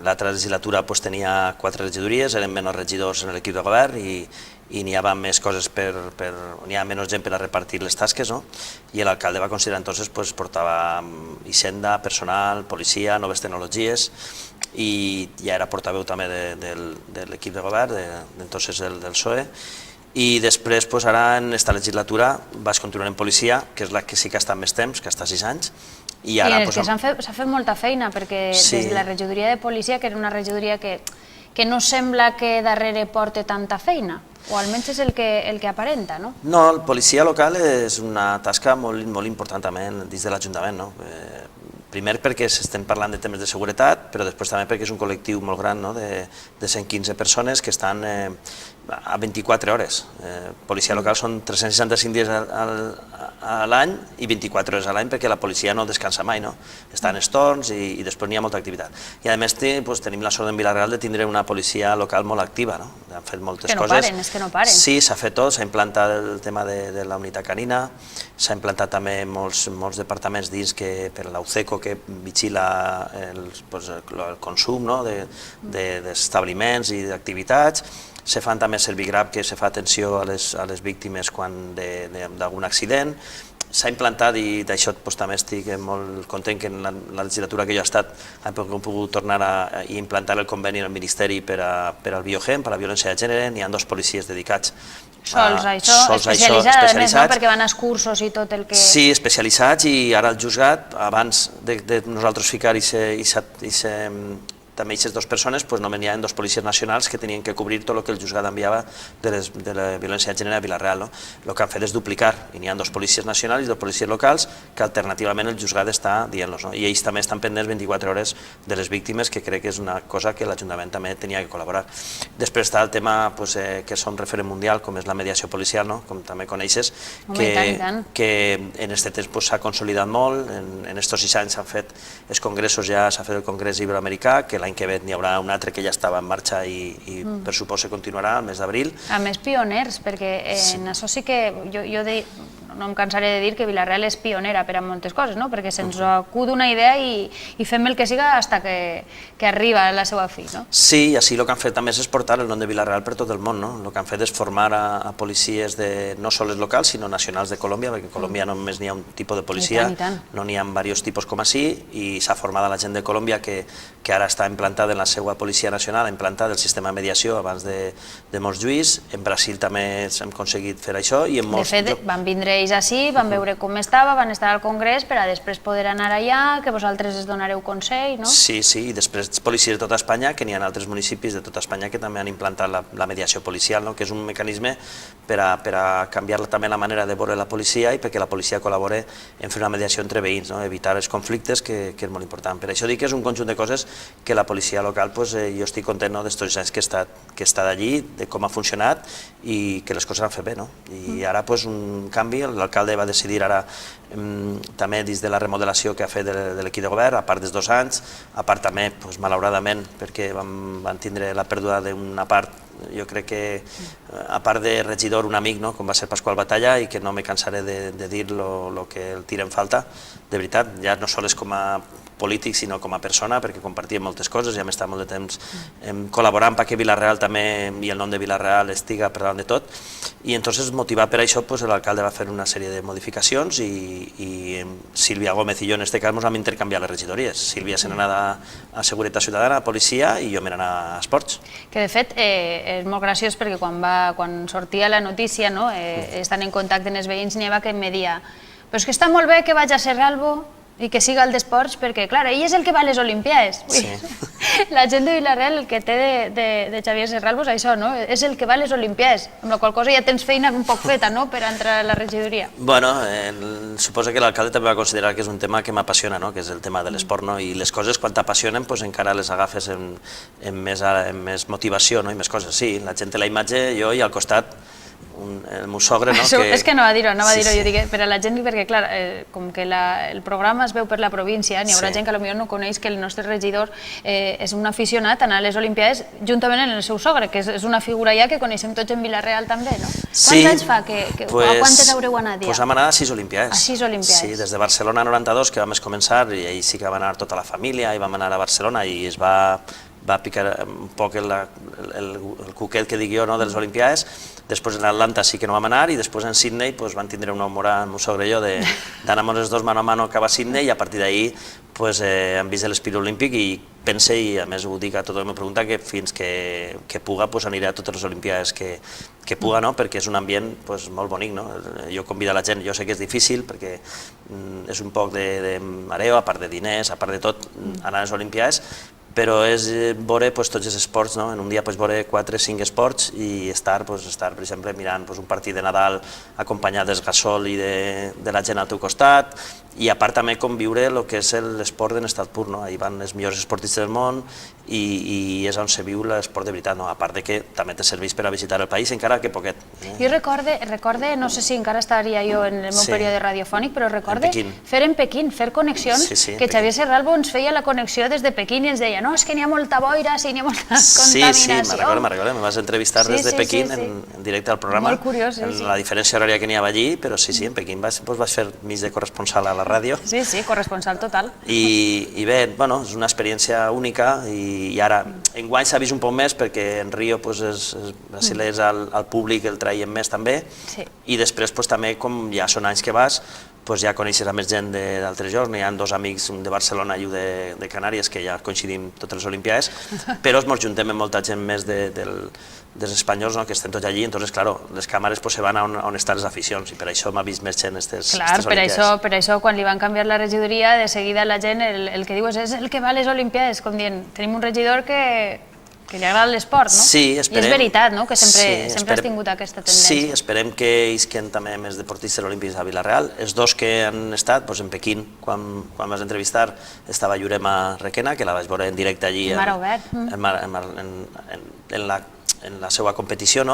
L'altra legislatura tenia 4 regidories, eren menys regidors en l'equip de govern i n'hi havia més coses n'hi ha menys gent per a repartir les tasques, no? I l'alcalde va considerar entonces portava Hisenda, personal, policia, noves tecnologies, i ja era portaveu també de l'equip de govern, entonces del PSOE. I després, ara en aquesta legislatura, vaig continuar en policia, que és la que sí que ha estat més temps, que està 6 anys. I és que s'ha fet molta feina, perquè des de la regidoria de policia, que era una regidoria que no sembla que darrere porti tanta feina. O almenys és el que aparenta, no? No, el policia local és una tasca molt important també dins de l'Ajuntament, no? Primer perquè s'estem parlant de temes de seguretat, però després també perquè és un col·lectiu molt gran, no? de 115 persones que estan a 24 hores. Policia local són 365 dies a l'any i 24 hores a l'any perquè la policia no descansa mai, no? Està en estorns i després n'hi ha molta activitat. I a més tenim la sort en Vila-real de tindre una policia local molt activa, no? Han fet moltes coses. Que no paren, és que no paren. Sí, s'ha fet tot, s'ha implantat el tema de la unitat canina, s'ha implantat també molts departaments dins per l'UCECO que vigila el consum d'establiments i d'activitats. Se fan també Servigrap, que se fa atenció a les víctimes d'algun accident. S'ha implantat, i d'això també estic molt content que en la legislatura que jo he estat hem pogut tornar a implantar el conveni del Ministeri per al Biogen, per a la violència de gènere. N'hi ha 2 policies dedicats. Sols això, especialitzats, a més, no? Perquè van als cursos i tot el que... Sí, especialitzats, i ara el juzgat, abans de nosaltres ficar també aquestes 2 persones, només n'hi ha 2 policies nacionals que tenien que cobrir tot el que el juzgat enviava de la violència de gènere a Vila-real. El que han fet és duplicar, i n'hi ha 2 policies nacionals i 2 policies locals que alternativament el juzgat està dient-los. I ells també estan pendents 24 hores de les víctimes, que crec que és una cosa que l'Ajuntament també tenia que col·laborar. Després està el tema que som referent mundial, com és la mediació policial, com també coneixes, que en aquest temps s'ha consolidat molt. En aquests 6 anys s'han fet els congressos, ja s'ha fet el congrés iberoamericà, que l'any que ve n'hi haurà un altre que ja estava en marxa i per supòs continuarà el mes d'abril. A més, pioners, perquè en això sí que jo no em cansaré de dir que Vila-real és pionera per a moltes coses, perquè se'ns acut una idea i fem el que siga fins que arriba a la seva fi. Sí, i així el que han fet també és exportar el nom de Vila-real per tot el món. El que han fet és formar a policies no sols locals, sinó nacionals de Colòmbia, perquè a Colòmbia no només n'hi ha un tipus de policia, no n'hi ha diversos tipus com així, i s'ha format la gent de Colòmbia que ara està implantada en la seva policia nacional, ha implantat el sistema de mediació abans de molts juís. En Brasil també hem aconseguit fer això. De fet, van vindre ells així, van veure com estava, van estar al congrés per a després poder anar allà, que vosaltres es donareu consell, no? Sí, i després policies de tota Espanya, que n'hi ha altres municipis de tota Espanya que també han implantat la mediació policial, que és un mecanisme per a canviar també la manera de veure la policia i perquè la policia col·labore en fer una mediació entre veïns, evitar els conflictes, que és molt important. Per això dic que és un conjunt de coses que la policia local, jo estic content d'estos anys que he estat allí, de com ha funcionat i que les coses han fet bé. I ara un canvi, l'alcalde va decidir ara també dins de la remodelació que ha fet de l'equip de govern, a part dels 2 anys, a part també, malauradament, perquè van tindre la pèrdua d'una part, jo crec que a part de regidor, un amic, com va ser Pasqual Batalla, i que no me cansaré de dir el que el tira en falta, de veritat, ja no sols com a polític, sinó com a persona, perquè compartíem moltes coses, ja hem estat molt de temps col·laborant perquè Vila-real també, i el nom de Vila-real estiga per davant de tot, i entonces, motivat per això, l'alcalde va fer una sèrie de modificacions i Sílvia Gómez i jo en aquest cas ens vam intercanviar les regidories. Sílvia se n'anava a Seguretat Ciutadana, a Policia, i jo me n'anava a Esports. Que de fet és molt graciós perquè quan sortia la notícia, estan en contacte amb els veïns, n'hi havia que em deia però és que està molt bé que vaig a Serralbo i que siga el d'Esports, perquè, clar, ell és el que va a les Olimpiades. La gent de Vila-real, el que té de Xavier Serralbo és això, és el que va a les Olimpiades, amb la qual cosa ja tens feina un poc feta per entrar a la regidoria. Bueno, suposo que l'alcalde també va considerar que és un tema que m'apassiona, que és el tema de l'esport, i les coses quan t'apassionen encara les agafes amb més motivació i més coses. Sí, la gent té la imatge, jo i al costat el meu sogre, no? És que no va dir-ho, jo dic, per a la gent, perquè clar, com que el programa es veu per la província, n'hi haurà gent que potser no coneix que el nostre regidor és un aficionat a anar a les Olimpiades juntament amb el seu sogre, que és una figura ja que coneixem tots en Vila-real també, no? Quants anys fa a quantes haureu anat ja? Doncs vam anar a 6 Olimpiades. A 6 Olimpiades. Sí, des de Barcelona 92, que vam començar, i ahir sí que vam anar tota la família, i vam anar a Barcelona, i es va picar un poc el cuquet que dic jo de les Olimpiades. Després en Atlanta sí que no vam anar, i després en Sydney van tindre una humora amb el meu sogre i jo d'anar amb els 2 mano a mano cap a Sydney, i a partir d'ahir hem vist l'espírit olímpic, i pense, i a més ho dic a tothom que me pregunta, que fins que puga aniré a totes les Olimpiades que puga, perquè és un ambient molt bonic. Jo convido la gent, jo sé que és difícil perquè és un poc de mareo, a part de diners, a part de tot, anar a les Olimpiades, però és veure tots els esports, en un dia veure 4 o 5 esports i estar, per exemple, mirant un partit de Nadal acompanyat del Gasol i de la gent al teu costat, i a part també conviure el que és l'esport en estat pur, ahí van els millors esportistes del món i és on se viu l'esport de veritat, a part que també te serveix per a visitar el país, encara que poquet. Jo recorde, no sé si encara estaria jo en el meu període radiofònic, però recorde fer en Pequín, fer connexions, que Xavier Serralbo ens feia la connexió des de Pequín i ens deia, no, és que n'hi ha molta boira, sí, n'hi ha molta contaminació. Sí, me'n recordo, me vas entrevistar des de Pequín en directe al programa. Molt curiós, sí. La diferència horària que n'hi havia allí, però sí, en Pequín vaig fer mig de corresponsal a la ràdio. Sí, corresponsal total. I bé, és una experiència única i ara, enguany s'ha vist un poc més perquè en Rio els brasilers al públic el traiem més també i després també, com ja són anys que vas, ja coneixes a més gent d'altres llocs, hi ha 2 amics, un de Barcelona i un de Canàries, que ja coincidim totes les Olimpiades, però ens juntem amb molta gent més dels espanyols que estem tots allí, entonces, claro, les càmeres se van on estan les aficions i per això m'ha vist més gent aquestes Olimpiades. Clar, per això quan li van canviar la regidoria, de seguida la gent el que diu és el que va a les Olimpiades, com dient, tenim un regidor que li agrada l'esport, no? Sí, esperem. I és veritat, no?, que sempre has tingut aquesta tendència. Sí, esperem que isquen també més deportistes olímpics a Vila-real. Els 2 que han estat, en Pequín, quan vas entrevistar, estava Jurema Requena, que la vaig veure en directe allí en la seva competició,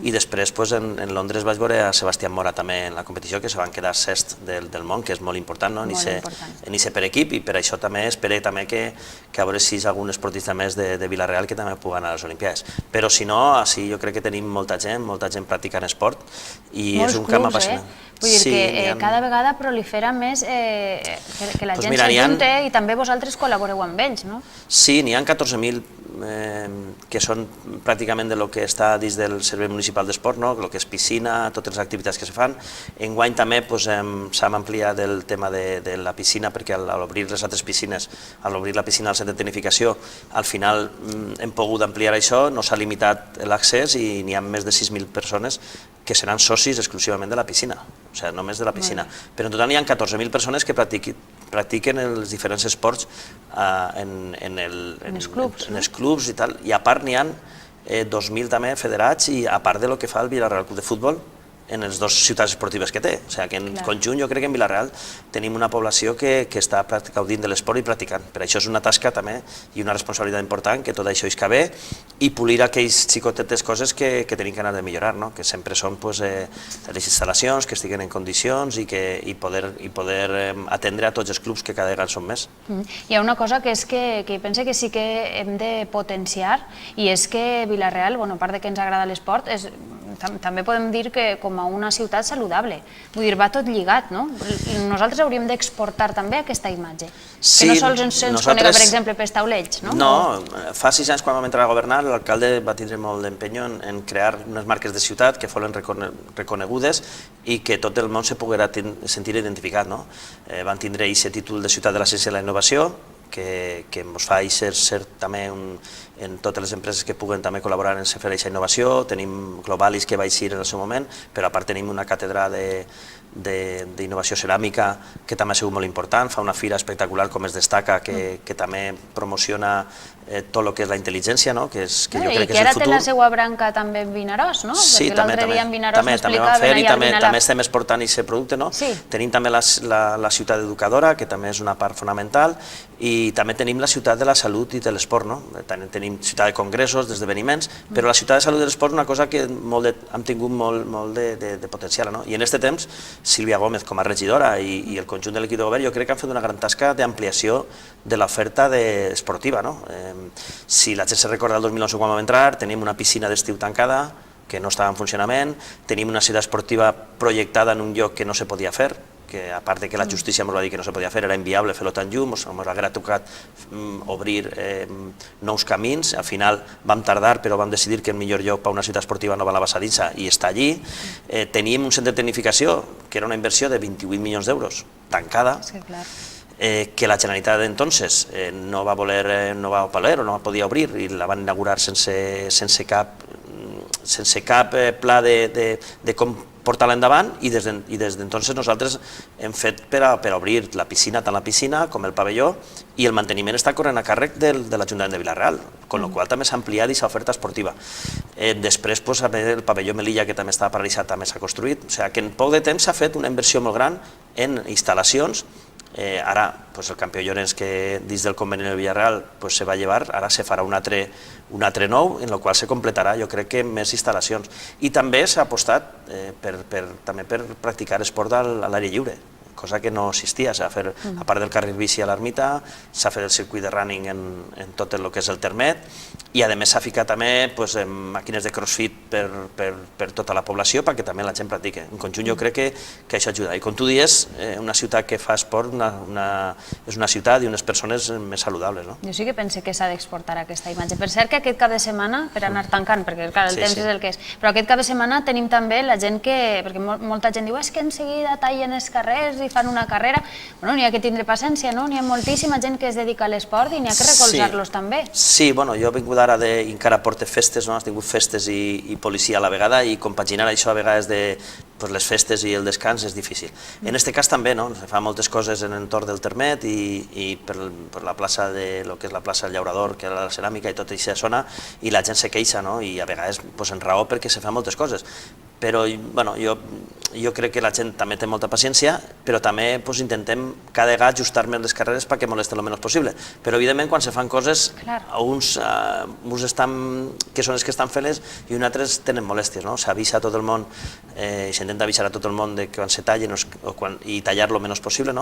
i després en Londres vaig veure a Sebastián Mora també en la competició, que se van quedar sexts del món, que és molt important, en ICE per equip, i per això també espero que a veure si és algun esportista més de Vila-real que també pugui anar a les Olimpiades. Però si no, així jo crec que tenim molta gent practicant esport i és un camp apassionant. Vull dir que cada vegada prolifera més que la gent s'ajunte i també vosaltres col·laboreu amb ells, no? Sí, n'hi ha 14.000 que són pràcticament del que està dins del Servei Municipal d'Esport, el que és piscina, totes les activitats que se fan. Enguany també s'ha ampliat el tema de la piscina, perquè al obrir les altres piscines, al obrir la piscina al centre de tecnificació, al final hem pogut ampliar això, no s'ha limitat l'accés i n'hi ha més de 6.000 persones que seran socis exclusivament de la piscina, o sigui, només de la piscina. Però en total n'hi ha 14.000 persones que practiquen els diferents esports en els clubs i tal, i a part n'hi ha 2.000 també federats i a part del que fa el Vila-real Club de Futbol en les 2 ciutats esportives que té. O sigui, que en conjunt jo crec que en Vila-real tenim una població que està gaudint de l'esport i practicant. Per això és una tasca també i una responsabilitat important que tot això isca bé i polir aquells xicotetes coses que tenim ganes de millorar, que sempre són les instal·lacions, que estiguen en condicions i poder atendre a tots els clubs que cada vegada són més. Hi ha una cosa que és que penso que sí que hem de potenciar i és que Vila-real, a part que ens agrada l'esport, també podem dir que com a una ciutat saludable. Vull dir, va tot lligat, no? Nosaltres hauríem d'exportar també aquesta imatge. Que no sols ens conega, per exemple, pels taulells, no? No, fa 6 anys quan vam entrar a governar, l'alcalde va tindre molt d'empenyo en crear unes marques de ciutat que foren reconegudes i que tot el món se poguera sentir identificat, no? Van tindre aquest títol de ciutat de la ciència i la innovació, que ens fa ser també en totes les empreses que puguen també col·laborar en fer aquesta innovació. Tenim Globalis, que va eixir en el seu moment, però a part tenim una càtedra d'innovació ceràmica que també ha sigut molt important, fa una fira espectacular com es destaca, que també promociona tot el que és la intel·ligència, que jo crec que és el futur. I que ara té la seva branca també en Vinaròs, no? Sí, també vam fer i també estem exportant aquest producte. Tenim també la ciutat educadora, que també és una part fonamental, i també tenim la ciutat de la salut i de l'esport. Tenim ciutat de congressos, d'esdeveniments, però la ciutat de salut i de l'esport és una cosa que hem tingut molt de potencial. I en aquest temps, Sílvia Gómez com a regidora i el conjunt de l'equip de govern jo crec que han fet una gran tasca d'ampliació de l'oferta esportiva. Si la gent se recorda el 2011 quan vam entrar, tenim una piscina d'estiu tancada que no estava en funcionament, tenim una ciutat esportiva projectada en un lloc que no se podia fer, que a part que la justícia ens va dir que no se podia fer, era inviable fer-lo tan llum, ens hauria tocat obrir nous camins, al final vam tardar però vam decidir que el millor lloc per a una ciutat esportiva no va a la Bassadissa i està allí. Teníem un centre de tecnificació que era una inversió de 28 milions d'euros, tancada, que la Generalitat d'entonces no va voler o no podia obrir i la van inaugurar sense cap pla de com portar-la endavant i des d'entonces nosaltres hem fet per obrir la piscina, tant la piscina com el pavelló, i el manteniment està corrent a càrrec de l'Ajuntament de Vila-real, amb la qual també s'ha ampliat aquesta oferta esportiva. Després el pavelló Melilla, que també estava paralitzat, també s'ha construït, o sigui que en poc de temps s'ha fet una inversió molt gran en instal·lacions. Ara el campió Llorenç, que dins del conveni del Villarreal se va llevar, ara se farà un altre nou, en el qual se completarà, jo crec que més instal·lacions. I també s'ha apostat també per practicar esport a l'aire lliure, cosa que no existia. A part del carril bici a l'Ermita, s'ha fet el circuit de running en tot el que és el Termet, i a més s'ha ficat també màquines de crossfit per tota la població perquè també la gent practiqui. En conjunt jo crec que això ajuda. I com tu dius, una ciutat que fa esport és una ciutat i unes persones més saludables. Jo sí que pense que s'ha d'exportar aquesta imatge. Per cert que aquest cap de setmana, per anar tancant, perquè el temps és el que és, però aquest cap de setmana tenim també la gent que, perquè molta gent diu és que en seguida tallen els carrers i fan una carrera. Bueno, n'hi ha que tindre paciència, no? N'hi ha moltíssima gent que es dedica a l'esport i n'hi ha que recolzar-los també. Sí, bueno, jo he vingut ara encara porto festes, has tingut festes i policia a la vegada, i compaginar això a vegades de les festes i el descans és difícil. En aquest cas també, se fa moltes coses en l'entorn del Termet i per la plaça de lo que és la plaça del Llaurador, que era la ceràmica i tota aquesta zona, i la gent se queixa, i a vegades en raó perquè se fan moltes coses. Però jo crec que la gent també té molta paciència, però també intentem cada vegada ajustar més les carreres perquè molesten el menys possible. Però evidentment quan se fan coses, uns que són els que estan fent-les i uns altres tenen molèsties. S'avisa a tot el món, s'intenta avisar a tot el món que quan se tallen i tallar lo menys possible.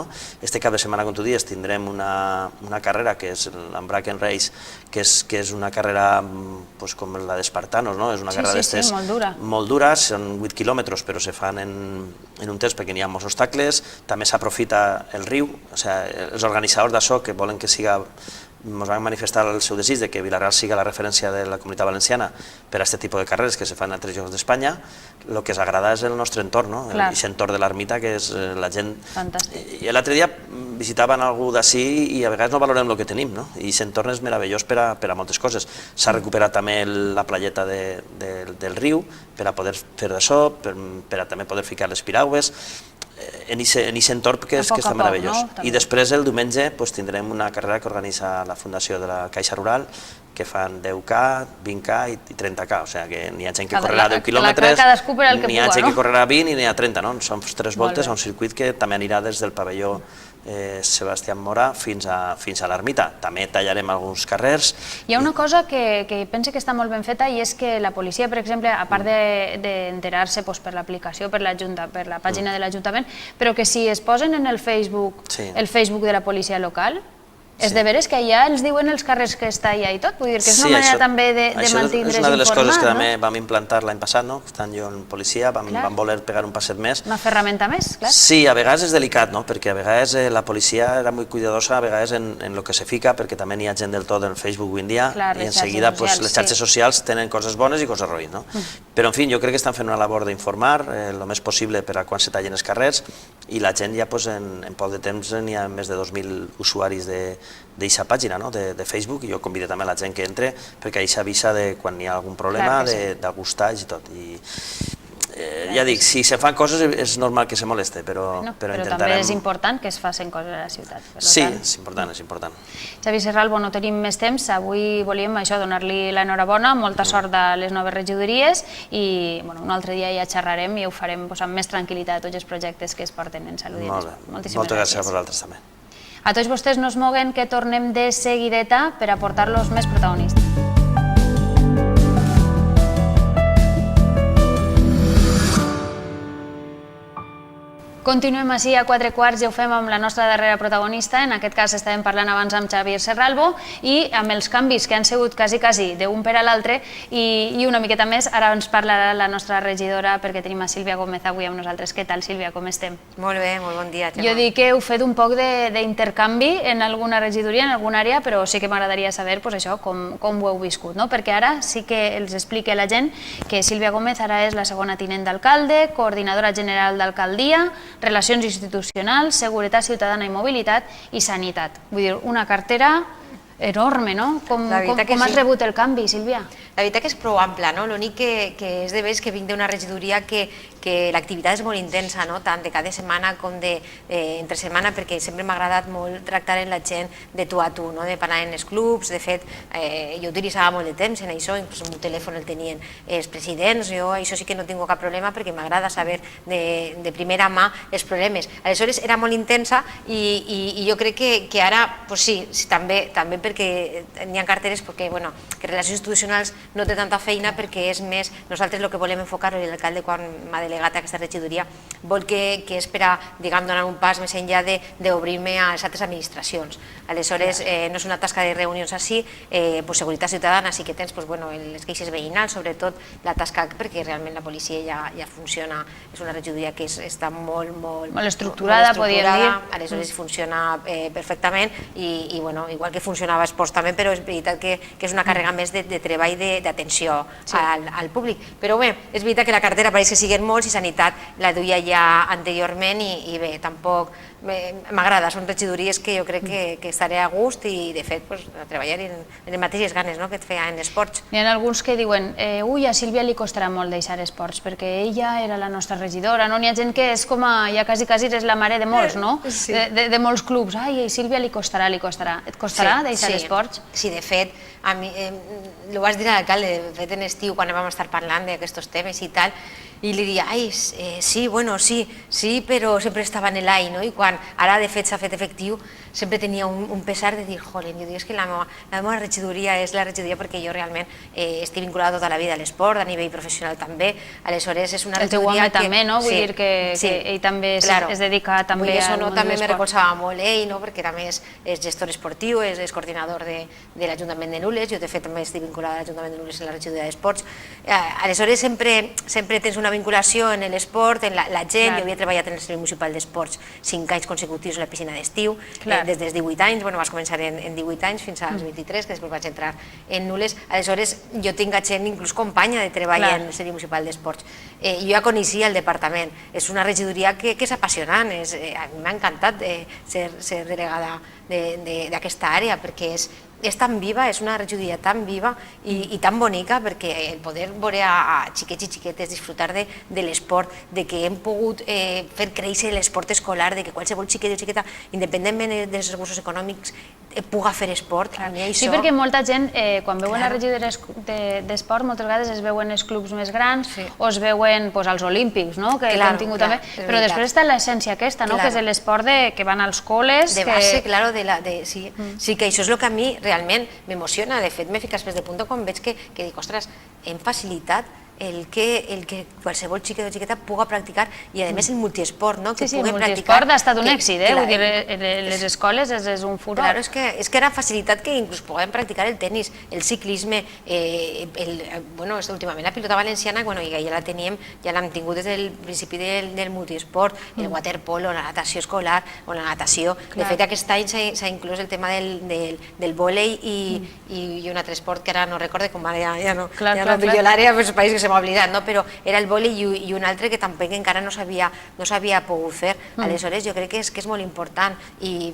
Este cap de setmana, com tu dius, tindrem una carrera que és l'Unbroken Race, que és una carrera com la d'Espartanos, és una carrera d'estes molt dura, són 8 quilòmetres, però se fan en un temps perquè n'hi ha molts obstacles. També s'aprofita el riu, els organitzadors d'això que volen que siga, ens van manifestar el seu desig de que Vila-real siga la referència de la Comunitat Valenciana per a aquest tipus de carreres que se fan a altres llocs d'Espanya. El que ens agrada és el nostre entorn, aquest entorn de l'Ermita, que és la gent... Fantàstic. L'altre dia visitaven algú d'ací i a vegades no valorem el que tenim, i aquest entorn és meravellós per a moltes coses. S'ha recuperat també la playeta del riu per a poder fer d'això, per a també poder ficar les piragües, en aquest entorn que està meravellós. I després el diumenge tindrem una carrera que organitza la Fundació de la Caixa Rural, que fan 10K, 20K i 30K, o sigui que n'hi ha gent que correrà 10 quilòmetres, n'hi ha gent que correrà 20 i n'hi ha 30, són 3 voltes a un circuit que també anirà des del pavelló Sebastián Mora fins a l'Ermita. També tallarem alguns carrers. Hi ha una cosa que penso que està molt ben feta i és que la policia, per exemple, a part d'enterar-se per l'aplicació, per la pàgina de l'Ajuntament, però que si es posen en el Facebook de la policia local, és de veres que allà ens diuen els carrers que està allà i tot, vull dir que és una manera també de mantindre's informat. És una de les coses que també vam implantar l'any passat, estant jo en policia, vam voler pegar un passet més. Una ferramenta més, clar. Sí, a vegades és delicat, perquè a vegades la policia era molt cuidadosa, a vegades en el que se fica, perquè també n'hi ha gent del tot en Facebook avui en dia, i en seguida les xarxes socials tenen coses bones i coses roïns. Però, en fi, jo crec que estan fent una labor d'informar el més possible per a quan se tallen els carrers, i la gent ja en poc de temps n'hi ha més de 2.000 usuaris d'aquesta pàgina de Facebook, i jo convido també a la gent que entre perquè ahí s'avisa de quan hi ha algun problema, d'alguns talls i tot. Ja dic, si se fan coses és normal que se moleste, però intentarem... Però també és important que es facin coses a la ciutat. Sí, és important, és important. Xavi Serralbo, no tenim més temps, avui volíem donar-li l'enhorabona, molta sort a les noves regidories i un altre dia ja xerrarem i ho farem amb més tranquil·litat tots els projectes que es porten en salut i en esport. Moltíssimes gràcies. Moltes gràcies a vosaltres també. A tots vostès no es moguen que tornem de seguideta per aportar-los més protagonistes. Continuem així a 4:15 i ho fem amb la nostra darrera protagonista. En aquest cas estàvem parlant abans amb Xavier Serralbo i amb els canvis que han sigut quasi d'un per a l'altre i una miqueta més. Ara ens parlarà la nostra regidora perquè tenim a Sílvia Gómez avui amb nosaltres. Què tal, Sílvia, com estem? Molt bé, molt bon dia, Gemma. Jo dic que heu fet un poc d'intercanvi en alguna regidoria, en alguna àrea, però sí que m'agradaria saber com ho heu viscut, perquè ara sí que els explica a la gent que Sílvia Gómez ara és la segona tinent d'alcalde, coordinadora general d'alcaldia, Relacions institucionals, seguretat ciutadana i mobilitat i sanitat. Vull dir, una cartera enorme, no? Com has rebut el canvi, Sílvia? La veritat que és prou ampla, no? L'únic que és de veres que vinc d'una regidoria que que l'activitat és molt intensa, no? Tant de cada setmana com entre setmana, perquè sempre m'ha agradat molt tractar amb la gent de tu a tu, no? De parlar en els clubs. De fet, jo utilitzava molt de temps en això, inclús el meu telèfon el tenien els presidents, jo això sí que no tinc cap problema perquè m'agrada saber de primera mà els problemes. Aleshores era molt intensa i jo crec que ara, pues sí, també perquè n'hi ha carteres que Relacions Institucionals no té tanta feina perquè és més, nosaltres el que volem enfocar, i l'alcalde quan m'ha delegat a aquesta regidoria vol que és per a, diguem, donar un pas més enllà d'obrir-me a les altres administracions. Aleshores, no és una tasca de reunions així, Seguretat Ciutadana sí que tens les queixes veïnals, sobretot la tasca perquè realment la policia ja funciona, és una regidoria que està molt estructurada, podríem dir. Aleshores funciona perfectament i igual que funcionava esports també, però és veritat que és una càrrega més de treball d'atenció al públic. Però bé, és veritat que la cartera pareix que siguen molts i Sanitat la duia ja anteriorment i bé, tampoc m'agrada, són regidories que jo crec que estaré a gust i de fet treballar en les mateixes ganes que et feia en esports. N'hi ha alguns que diuen ui, a Sílvia li costarà molt deixar esports perquè ella era la nostra regidora, no? N'hi ha gent que és com ja quasi és la mare de molts, no? De molts clubs, ai, a Sílvia li costarà. Et costarà deixar esports? Sí, de fet, a mi, ho vas dir a l'alcalde, de fet en estiu quan vam estar parlant d'aquests temes i tal, i li diria, ai, sí, però sempre estava en l'ai, no? I quan ara de fet s'ha fet efectiu, sempre tenia un pesar de dir, joder, jo dic, és que la meva regidoria és la regidoria perquè jo realment estic vinculada tota la vida a l'esport, a nivell professional també, aleshores és una regidoria que... El teu home també, no? Vull dir que ell també es dedica també al món de l'esport. També me recolzava molt ell, perquè també és gestor esportiu, és coordinador de l'Ajuntament de Nules, jo de fet també estic vinculada a l'Ajuntament de Nules en la regidoria d'esports, aleshores sempre tens una vinculació en l'esport, en la gent. Jo havia treballat en el Servei Municipal d'Esports 5 anys consecutius a la piscina d'estiu, des dels 18 anys, vas començar en 18 anys fins als 23, que després vaig entrar en Nules. Aleshores, jo tinc gent, inclús companya de treball en el Servei Municipal d'Esports. Jo ja coneixia el departament, és una regidoria que és apassionant, a mi m'ha encantat ser delegada d'aquesta àrea, perquè és tan viva, és una regidoria tan viva i tan bonica, perquè el poder veure a xiquets i xiquetes disfrutar de l'esport, de que hem pogut fer créixer l'esport escolar, de que qualsevol xiquet o xiqueta, independentment dels recursos econòmics, puga fer esport. Sí, perquè molta gent, quan veuen la regidoria d'esport, moltes vegades es veuen els clubs més grans o es veuen els olímpics, que han tingut també, però després està l'essència aquesta, que és l'esport que van als col·les. De base, claro, sí, que això és el que a mi realment m'emociona. De fet, m'he ficat després de punt quan veig que dic, ostres, hem facilitat el que qualsevol xiquet o xiqueta puga practicar i a més el multiesport, que sí, el multiesport ha estat un èxit, vull dir, les escoles és un furor. Clar, és que era facilitat que inclús puguem practicar el tenis, el ciclisme, últimament la pilota valenciana, ja la teníem, ja l'hem tingut des del principi del multiesport, el waterpolo, la natació escolar o la natació. De fet, aquest any s'ha inclús el tema del vòlei i un altre esport que ara no recordo, com ara ja no pillo l'àrea, però és un país que m'ha oblidat, però era el vòlei i un altre que tampoc encara no s'havia pogut fer. Aleshores jo crec que és molt important i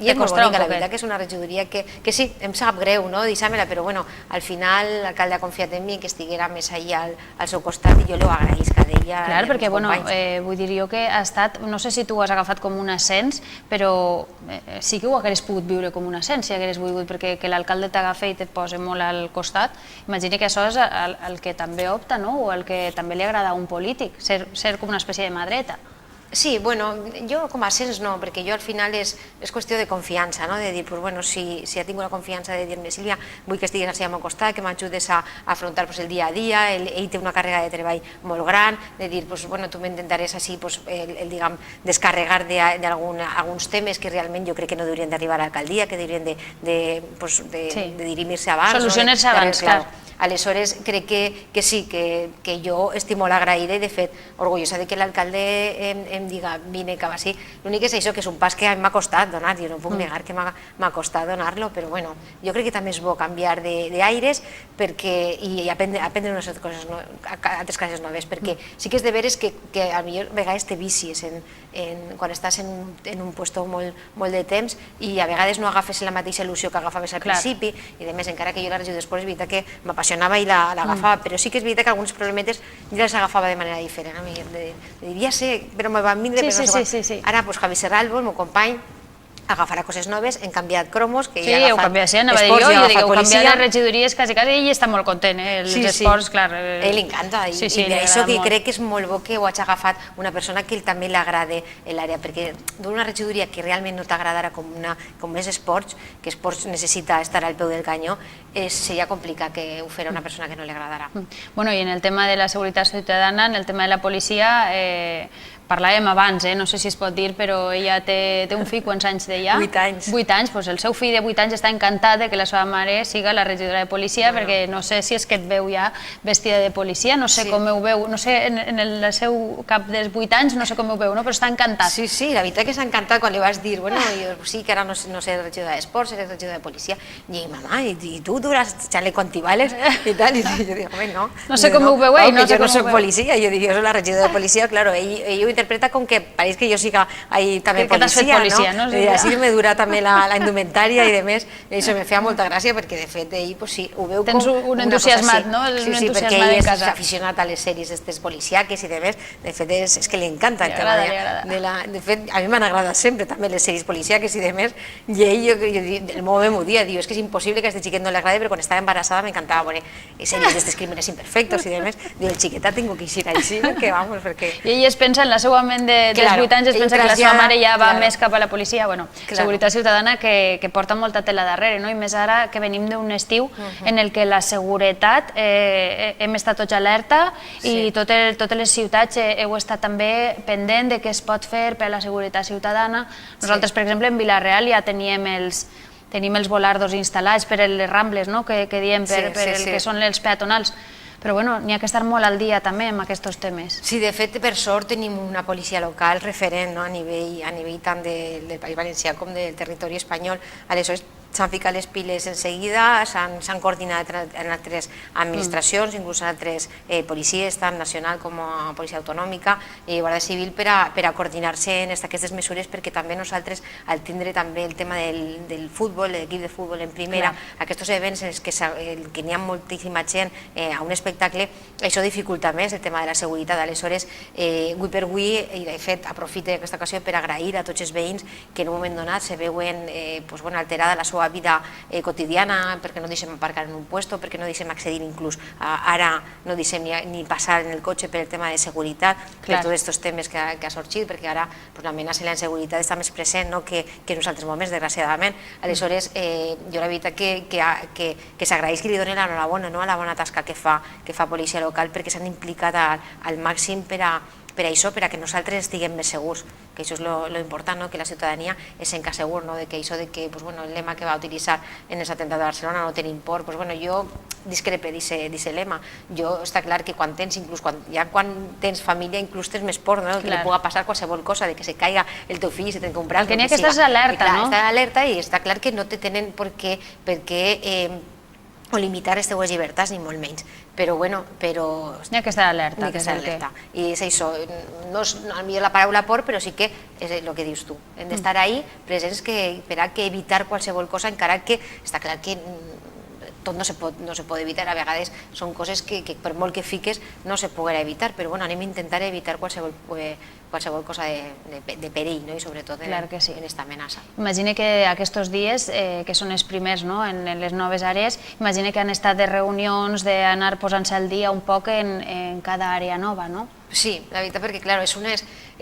és molt bonica, la veritat que és una regidoria que sí, em sap greu deixar-me-la, però al final l'alcalde ha confiat en mi que estiguera més allà al seu costat i jo l'ho agraïsc a ella. Clar, perquè vull dir jo que ha estat, no sé si tu ho has agafat com un ascens, però sí que ho hagués pogut viure com un ascens si hagués volgut, perquè que l'alcalde t'agafa i et posa molt al costat, imagina que això és el que també opta o el que també li agrada a un polític, ser com una espècie de mà dreta. Sí, jo com a ascens no, perquè jo al final és qüestió de confiança, de dir, si ha tingut la confiança de dir-me, Sílvia, vull que estiguis al meu costat, que m'ajudes a afrontar el dia a dia, ell té una càrrega de treball molt gran, de dir, tu m'intentaràs així descarregar d'alguns temes que realment jo crec que no deurien d'arribar a l'alcaldia, que deurien de dirimir-se abans. Solucionar-se abans, clar. Aleshores, crec que sí, que jo estic molt agraïda i, de fet, orgullosa de que l'alcalde em diga vine cap així, l'únic és això, que és un pas que a mi m'ha costat donar, jo no puc negar que m'ha costat donar-lo, però bueno, jo crec que també és bo canviar d'aires i aprendre unes altres coses noves, perquè sí que és de veres que a millor a vegades te vicis quan estàs en un puesto molt de temps i a vegades no agafes la mateixa il·lusió que agafaves al principi, i a més, encara que jo la regió d'esports és veritat que m'apassionava i l'agafava, però sí que és veritat que alguns problemetes jo les agafava de manera diferent, ja sé, però me van vindre, ara Javi Serralbo, el meu company, agafarà coses noves, hem canviat cromos, que ja ha agafat esports, ja ha agafat policia. Heu canviat les regidories quasi, ell està molt content, els esports, clar. A ell li encanta, i per això que crec que és molt bo que ho hagi agafat una persona que també li agrada l'àrea, perquè d'una regidoria que realment no t'agradarà com és esports, que esports necessita estar al peu del canyó, seria complicat que ho fera una persona que no li agradarà. Bueno, i en el tema de la seguretat ciutadana, en el tema de la policia, parlàvem abans, no sé si es pot dir, però ella té un fill, quants anys deia? 8 anys. 8 anys, doncs el seu fill de 8 anys està encantat que la seva mare siga la regidora de policia, perquè no sé si és que et veu ja vestida de policia, no sé com ho veu, no sé, en el seu cap dels 8 anys, no sé com ho veu, però està encantat. Sí, la veritat que s'ha encantat quan li vas dir, bueno, sí, que ara no sé regidora d'esports, seré regidora de policia, i mamà, i tu duràs xaleco antibales i tal, i jo dic, home, no. No sé com ho veu ell, no sé com ho veu. Jo no soc policia, jo dic, jo soc la regidora de policia, claro, ell ho interpreta com que pareix que jo siga també policia, no? Així me dura també la indumentària i de més, això me feia molta gràcia perquè de fet ell sí, ho veu com una cosa així. Tens un entusiasmat, no? Sí, perquè ell és aficionat a les sèries aquestes policiaques i de més, de fet és que li encanta el tema de fet a mi m'han agradat sempre també les sèries policiaques i de més, i ell el meu meu dia diu, és que és impossible que a este xiquet no li agradi, però quan estava embarassada m'encantava veure sèries d'estes crímenes imperfectos i de més, diu, el xiquet ha tingut que eixir així, perquè vamos, perquè... I ell es pensa en la seva ment dels 8 anys, es pensa que la seva mare ja va més cap a la policia, bueno, seguretat ciutadana que porta molta tela darrere, i més ara que venim d'un estiu en el que la seguretat hem estat tots alerta i totes les ciutats heu estat també pendent de què es pot fer per a la seguretat ciutadana. Nosaltres, per exemple, en Vila-real ja tenim els volardos instal·lats per a les rambles, que diem, per el que són els peatonals. Però bueno, n'hi ha que estar molt al dia també amb aquests temes. Sí, de fet, per sort tenim una policia local referent a nivell tant del País Valencià com del territori espanyol. Aleshores, s'han ficat les piles en seguida, s'han coordinat en altres administracions, inclús en altres policies, tant nacional com a policia autonòmica i guàrdia civil, per a coordinar-se en aquestes mesures, perquè també nosaltres, al tindre també el tema del futbol, l'equip de futbol en primera, aquests events en què n'hi ha moltíssima gent a un espectacle, això dificulta més el tema de la seguretat. Aleshores, avui per avui, i de fet aprofito aquesta ocasió per agrair a tots els veïns que en un moment donat se veuen alterada la seva vida quotidiana, perquè no deixem aparcar en un puesto, perquè no deixem accedir inclús ara, no deixem ni passar en el cotxe per el tema de seguretat, per tots aquests temes que ha sorgit, perquè ara l'amenaça i la inseguretat està més present que en uns altres moments, desgraciadament. Aleshores, jo la veritat que s'agraeix que li doni l'enhorabona a la bona tasca que fa policia local, perquè s'han implicat al màxim per això, per a que nosaltres estiguem més segurs, que això és l'important, que la ciutadania es senta segur, que això de que el lema que va utilitzar en els atemptats de Barcelona, no tenim por, jo discrepe d'aquest lema. Està clar que quan tens família inclús tens més por, que li pugui passar qualsevol cosa, de que se caiga el teu fill i se t'ha de comprar. Que n'hi ha que estàs alerta, no? Estàs alerta i està clar que no te tenen per què o limitar les teues llibertats, ni molt menys. Però, bueno, n'hi ha que estar alerta. N'hi ha que estar alerta. I és això, no és potser la paraula por, però sí que és el que dius tu. Hem d'estar ahí presents per a evitar qualsevol cosa, encara que està clar que tot no se pot evitar, a vegades són coses que per molt que fiques no se podrà evitar, però anem a intentar evitar qualsevol cosa de perill, i sobretot en aquesta amenaça. Imagina que aquests dies, que són els primers en les noves àrees, imagina que han estat de reunions, d'anar posant-se al dia un poc en cada àrea nova, no? Sí, la veritat, perquè clar, és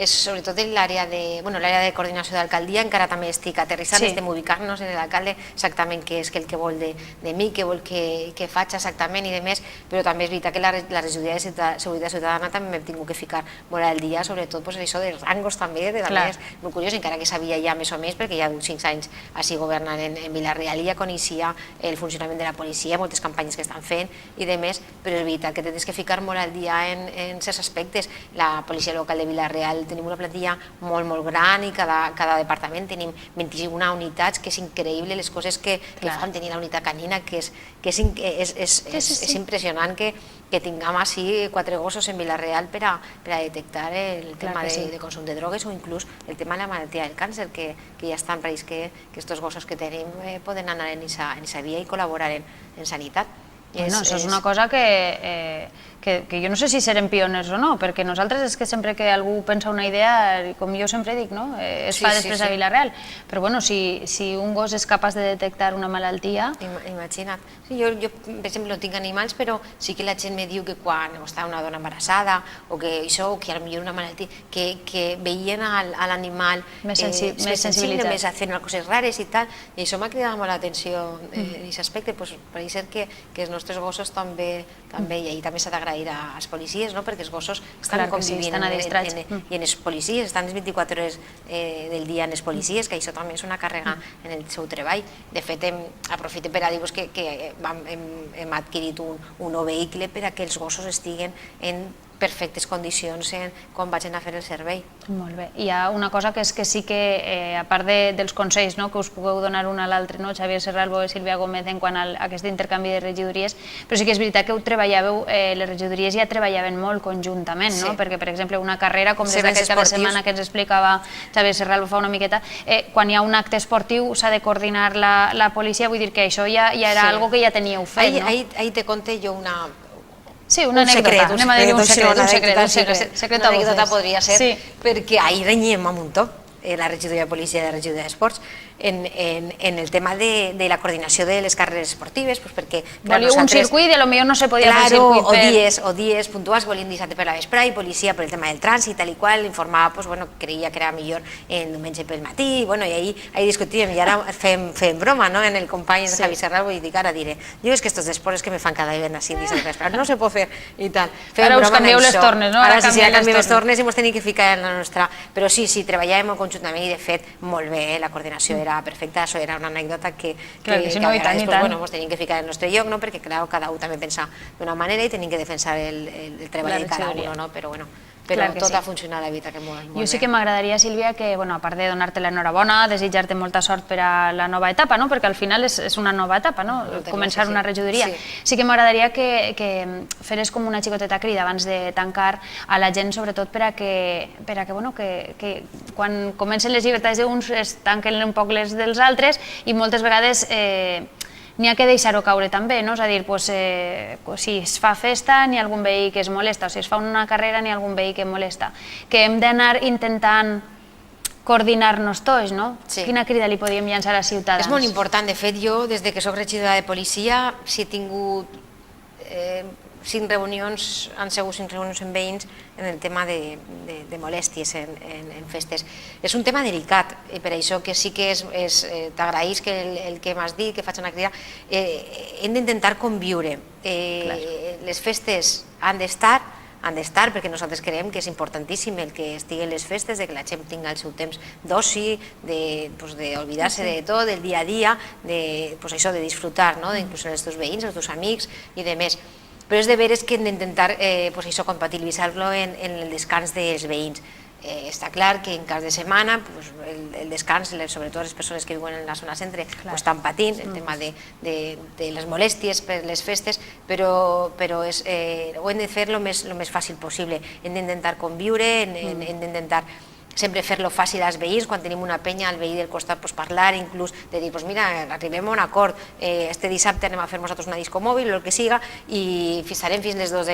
sobretot l'àrea de coordinació d'alcaldia, encara també estic aterrissant, estem ubicant-nos en l'alcalde exactament què és el que vol de mi, què vol que faig exactament i de més, però també és veritat que la regidoria de Seguretat Ciutadana també m'hem tingut que ficar molt al dia, sobretot això dels rangos també, és molt curiós, encara que sabia ja més o menys, perquè ja 5 anys així governant en Vila-real, ja coneixia el funcionament de la policia, moltes campanyes que estan fent i de més, però és veritat que tens que ficar molt al dia en certs aspectes, aspectes. La policia local de Vila-real tenim una plantilla molt gran i cada departament tenim 21 unitats, que és increïble les coses que fan. Tenir la unitat canina, que és impressionant que tinguem així 4 gossos en Vila-real per a detectar el tema de consum de drogues o inclús el tema de la malaltia del càncer, que ja està en previst que aquests gossos que tenim poden anar en aquesta via i col·laborar en sanitat. Bueno, això és una cosa que jo no sé si serem pioners o no, perquè nosaltres és que sempre que algú pensa una idea, com jo sempre dic, es fa després a Vila-real, però bueno, si un gos és capaç de detectar una malaltia... Imagina't. Jo, per exemple, no tinc animals, però sí que la gent me diu que quan està una dona embarassada o que això, o que potser una malaltia, que veien a l'animal més sensible, més fent coses rares i tal, i això m'ha cridat molt l'atenció en aquest aspecte. Pareix ser que els nostres gossos també, i també s'ha d'agrair als policies, perquè els gossos estan convivint i en els policies, estan les 24 hores del dia en els policies, que això també és una càrrega en el seu treball. De fet, aprofito per a dir-vos que hem adquirit un nou vehicle per a que els gossos estiguen en perfectes condicions quan vagin a fer el servei. Molt bé. Hi ha una cosa que és que sí que, a part dels consells que us pugueu donar un a l'altre, Xavier Serralbo i Sílvia Gómez, en quant a aquest intercanvi de regidories, però sí que és veritat que ho treballàveu, les regidories ja treballaven molt conjuntament, perquè, per exemple, una carrera, com des d'aquest cap de setmana que ens explicava Xavier Serralbo fa una miqueta, quan hi ha un acte esportiu s'ha de coordinar la policia, vull dir que això ja era algo que ja teníeu fet, no? Ahí te conté jo una... Sí, una anècdota, anem a dir un secret a voces. Podria ser, perquè ahir renyem a Muntó, la regidoria de policia i la regidoria d'esports, en el tema de la coordinació de les carreres esportives, perquè... Volíeu un circuit i potser no se podia fer circuit per... O dies puntuals, volíem dissabte per la vespre i policia per el tema del trànsit, tal i qual, informava, creia que era millor en diumenge pel matí, i ahir discutíem, i ara fem broma en el company Javi Serralbo i dic, ara diré, jo és que estos desports que me fan cada dia així dissabte per vespre, no se pot fer i tal. Ara us canvieu les tornes, no? Ara sí, canviem les tornes i ens tenim que ficar en la nostra... Però sí, treballàvem conjuntament i de fet molt bé, la coordinació era perfecta, això era una anècdota que a vegades ens tenim que ficar en el nostre lloc, perquè cada un també pensa d'una manera i tenim que defensar el treball de cada un, però tot ha funcionat la vida que molt bé. Jo sí que m'agradaria, Sílvia, que a part de donar-te l'enhorabona, desitjar-te molta sort per a la nova etapa, perquè al final és una nova etapa, començar una regidoria. Sí que m'agradaria que feres com una xicoteta crida abans de tancar a la gent, sobretot per a que quan comencen les llibertats d'uns es tanquen un poc les dels altres i moltes vegades n'hi ha que deixar-ho caure també, és a dir, si es fa festa n'hi ha algun veí que es molesta, o si es fa una carrera n'hi ha algun veí que molesta, que hem d'anar intentant coordinar-nos tots, no? Quina crida li podríem llançar a Ciutadans? És molt important, de fet jo des que soc regidora de policia si he tingut 5 reunions, han sigut 5 reunions amb veïns en el tema de molèsties en festes. És un tema delicat, i per això que sí que t'agraïs el que m'has dit, que faig una crida. Hem d'intentar conviure. Les festes han d'estar, perquè nosaltres creiem que és importantíssim el que estiguen les festes, que la gent tinga el seu temps d'oci, d'oblidar-se de tot, del dia a dia, de disfrutar, inclús els teus veïns, els teus amics i de més. Però és de veres que hem d'intentar compatibilitzar-lo en el descans dels veïns. Està clar que en cas de setmana el descans, sobretot les persones que viuen en la zona centre, estan patint el tema de les molèsties per les festes, però ho hem de fer el més fàcil possible. Hem d'intentar conviure, hem d'intentar sempre fer-lo fàcil als veïns, quan tenim una penya al veí del costat parlar, inclús de dir, mira, arribem a un acord, este dissabte anem a fer nosaltres una disco mòbil o el que siga i estarem fins les 2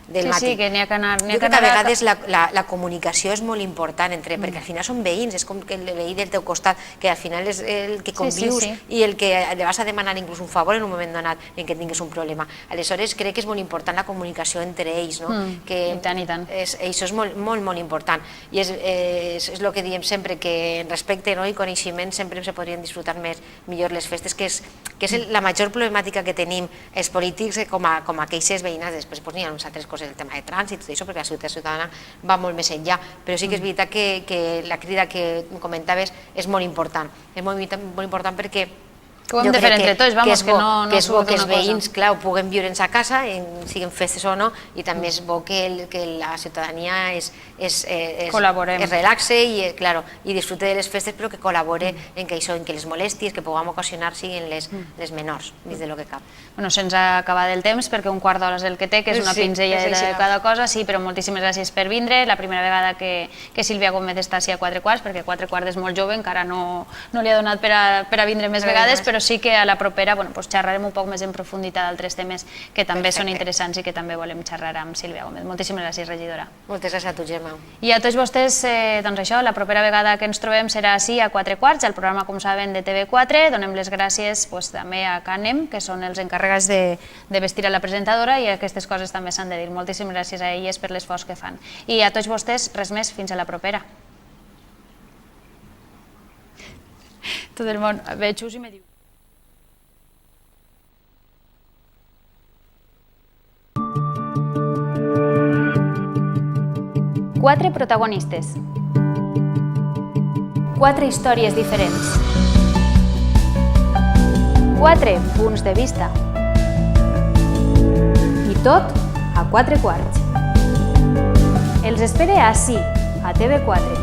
del matí. Sí, que n'hi ha que anar... Jo crec que a vegades la comunicació és molt important, perquè al final són veïns, és com el veí del teu costat, que al final és el que convius i el que li vas a demanar inclús un favor en un moment donat en què tinguis un problema. Aleshores crec que és molt important la comunicació entre ells, I tant, i tant. Això és molt, molt important. I és el que diem sempre, que en respecte i coneixement sempre se podrien disfrutar millor les festes, que és la major problemàtica que tenim els polítics com a queixes veïnes. Després n'hi ha unes altres coses, el tema de trànsit, tot això, perquè la ciutat ciutadana va molt més enllà, però sí que és veritat que la crida que comentaves és molt important. És molt important perquè Que ho hem de fer entre tots, vamos, que no és bo surt que els una cosa. veïns, clar, puguem viure'ns a casa, siguin festes o no, i també és bo que la ciutadania Col·laborem. es relaxe i disfrute de les festes, però que col·labore en que això, en que les molèsties que puguem ocasionar siguin les menors, dins de lo que cap. Bueno, se'ns ha acabat el temps perquè un quart d'hora és el que té, que és una pinzella de cada cosa, sí, però moltíssimes gràcies per vindre. La primera vegada que Sílvia Gómez està així a 4 quarts, perquè 4 quarts és molt jove, encara no li ha donat per a vindre més vegades, però sí que a la propera xerrarem un poc més en profunditat d'altres temes que també són interessants i que també volem xerrar amb Sílvia Gómez. Moltíssimes gràcies, regidora. Moltes gràcies a tu, Gemma. I a tots vostès, doncs això, la propera vegada que ens trobem serà així a 4 quarts, al programa, com saben, de TV4. Donem les gràcies també a Canem, que són els encarregats de vestir a la presentadora, i aquestes coses també s'han de dir. Moltíssimes gràcies a elles per l'esforç que fan. I a tots vostès, res més, fins a la propera. Tot el món, veig i me diu. Quatre protagonistes. 4 històries diferents. 4 punts de vista. I tot a 4 quarts. Els espere ací, a TV4.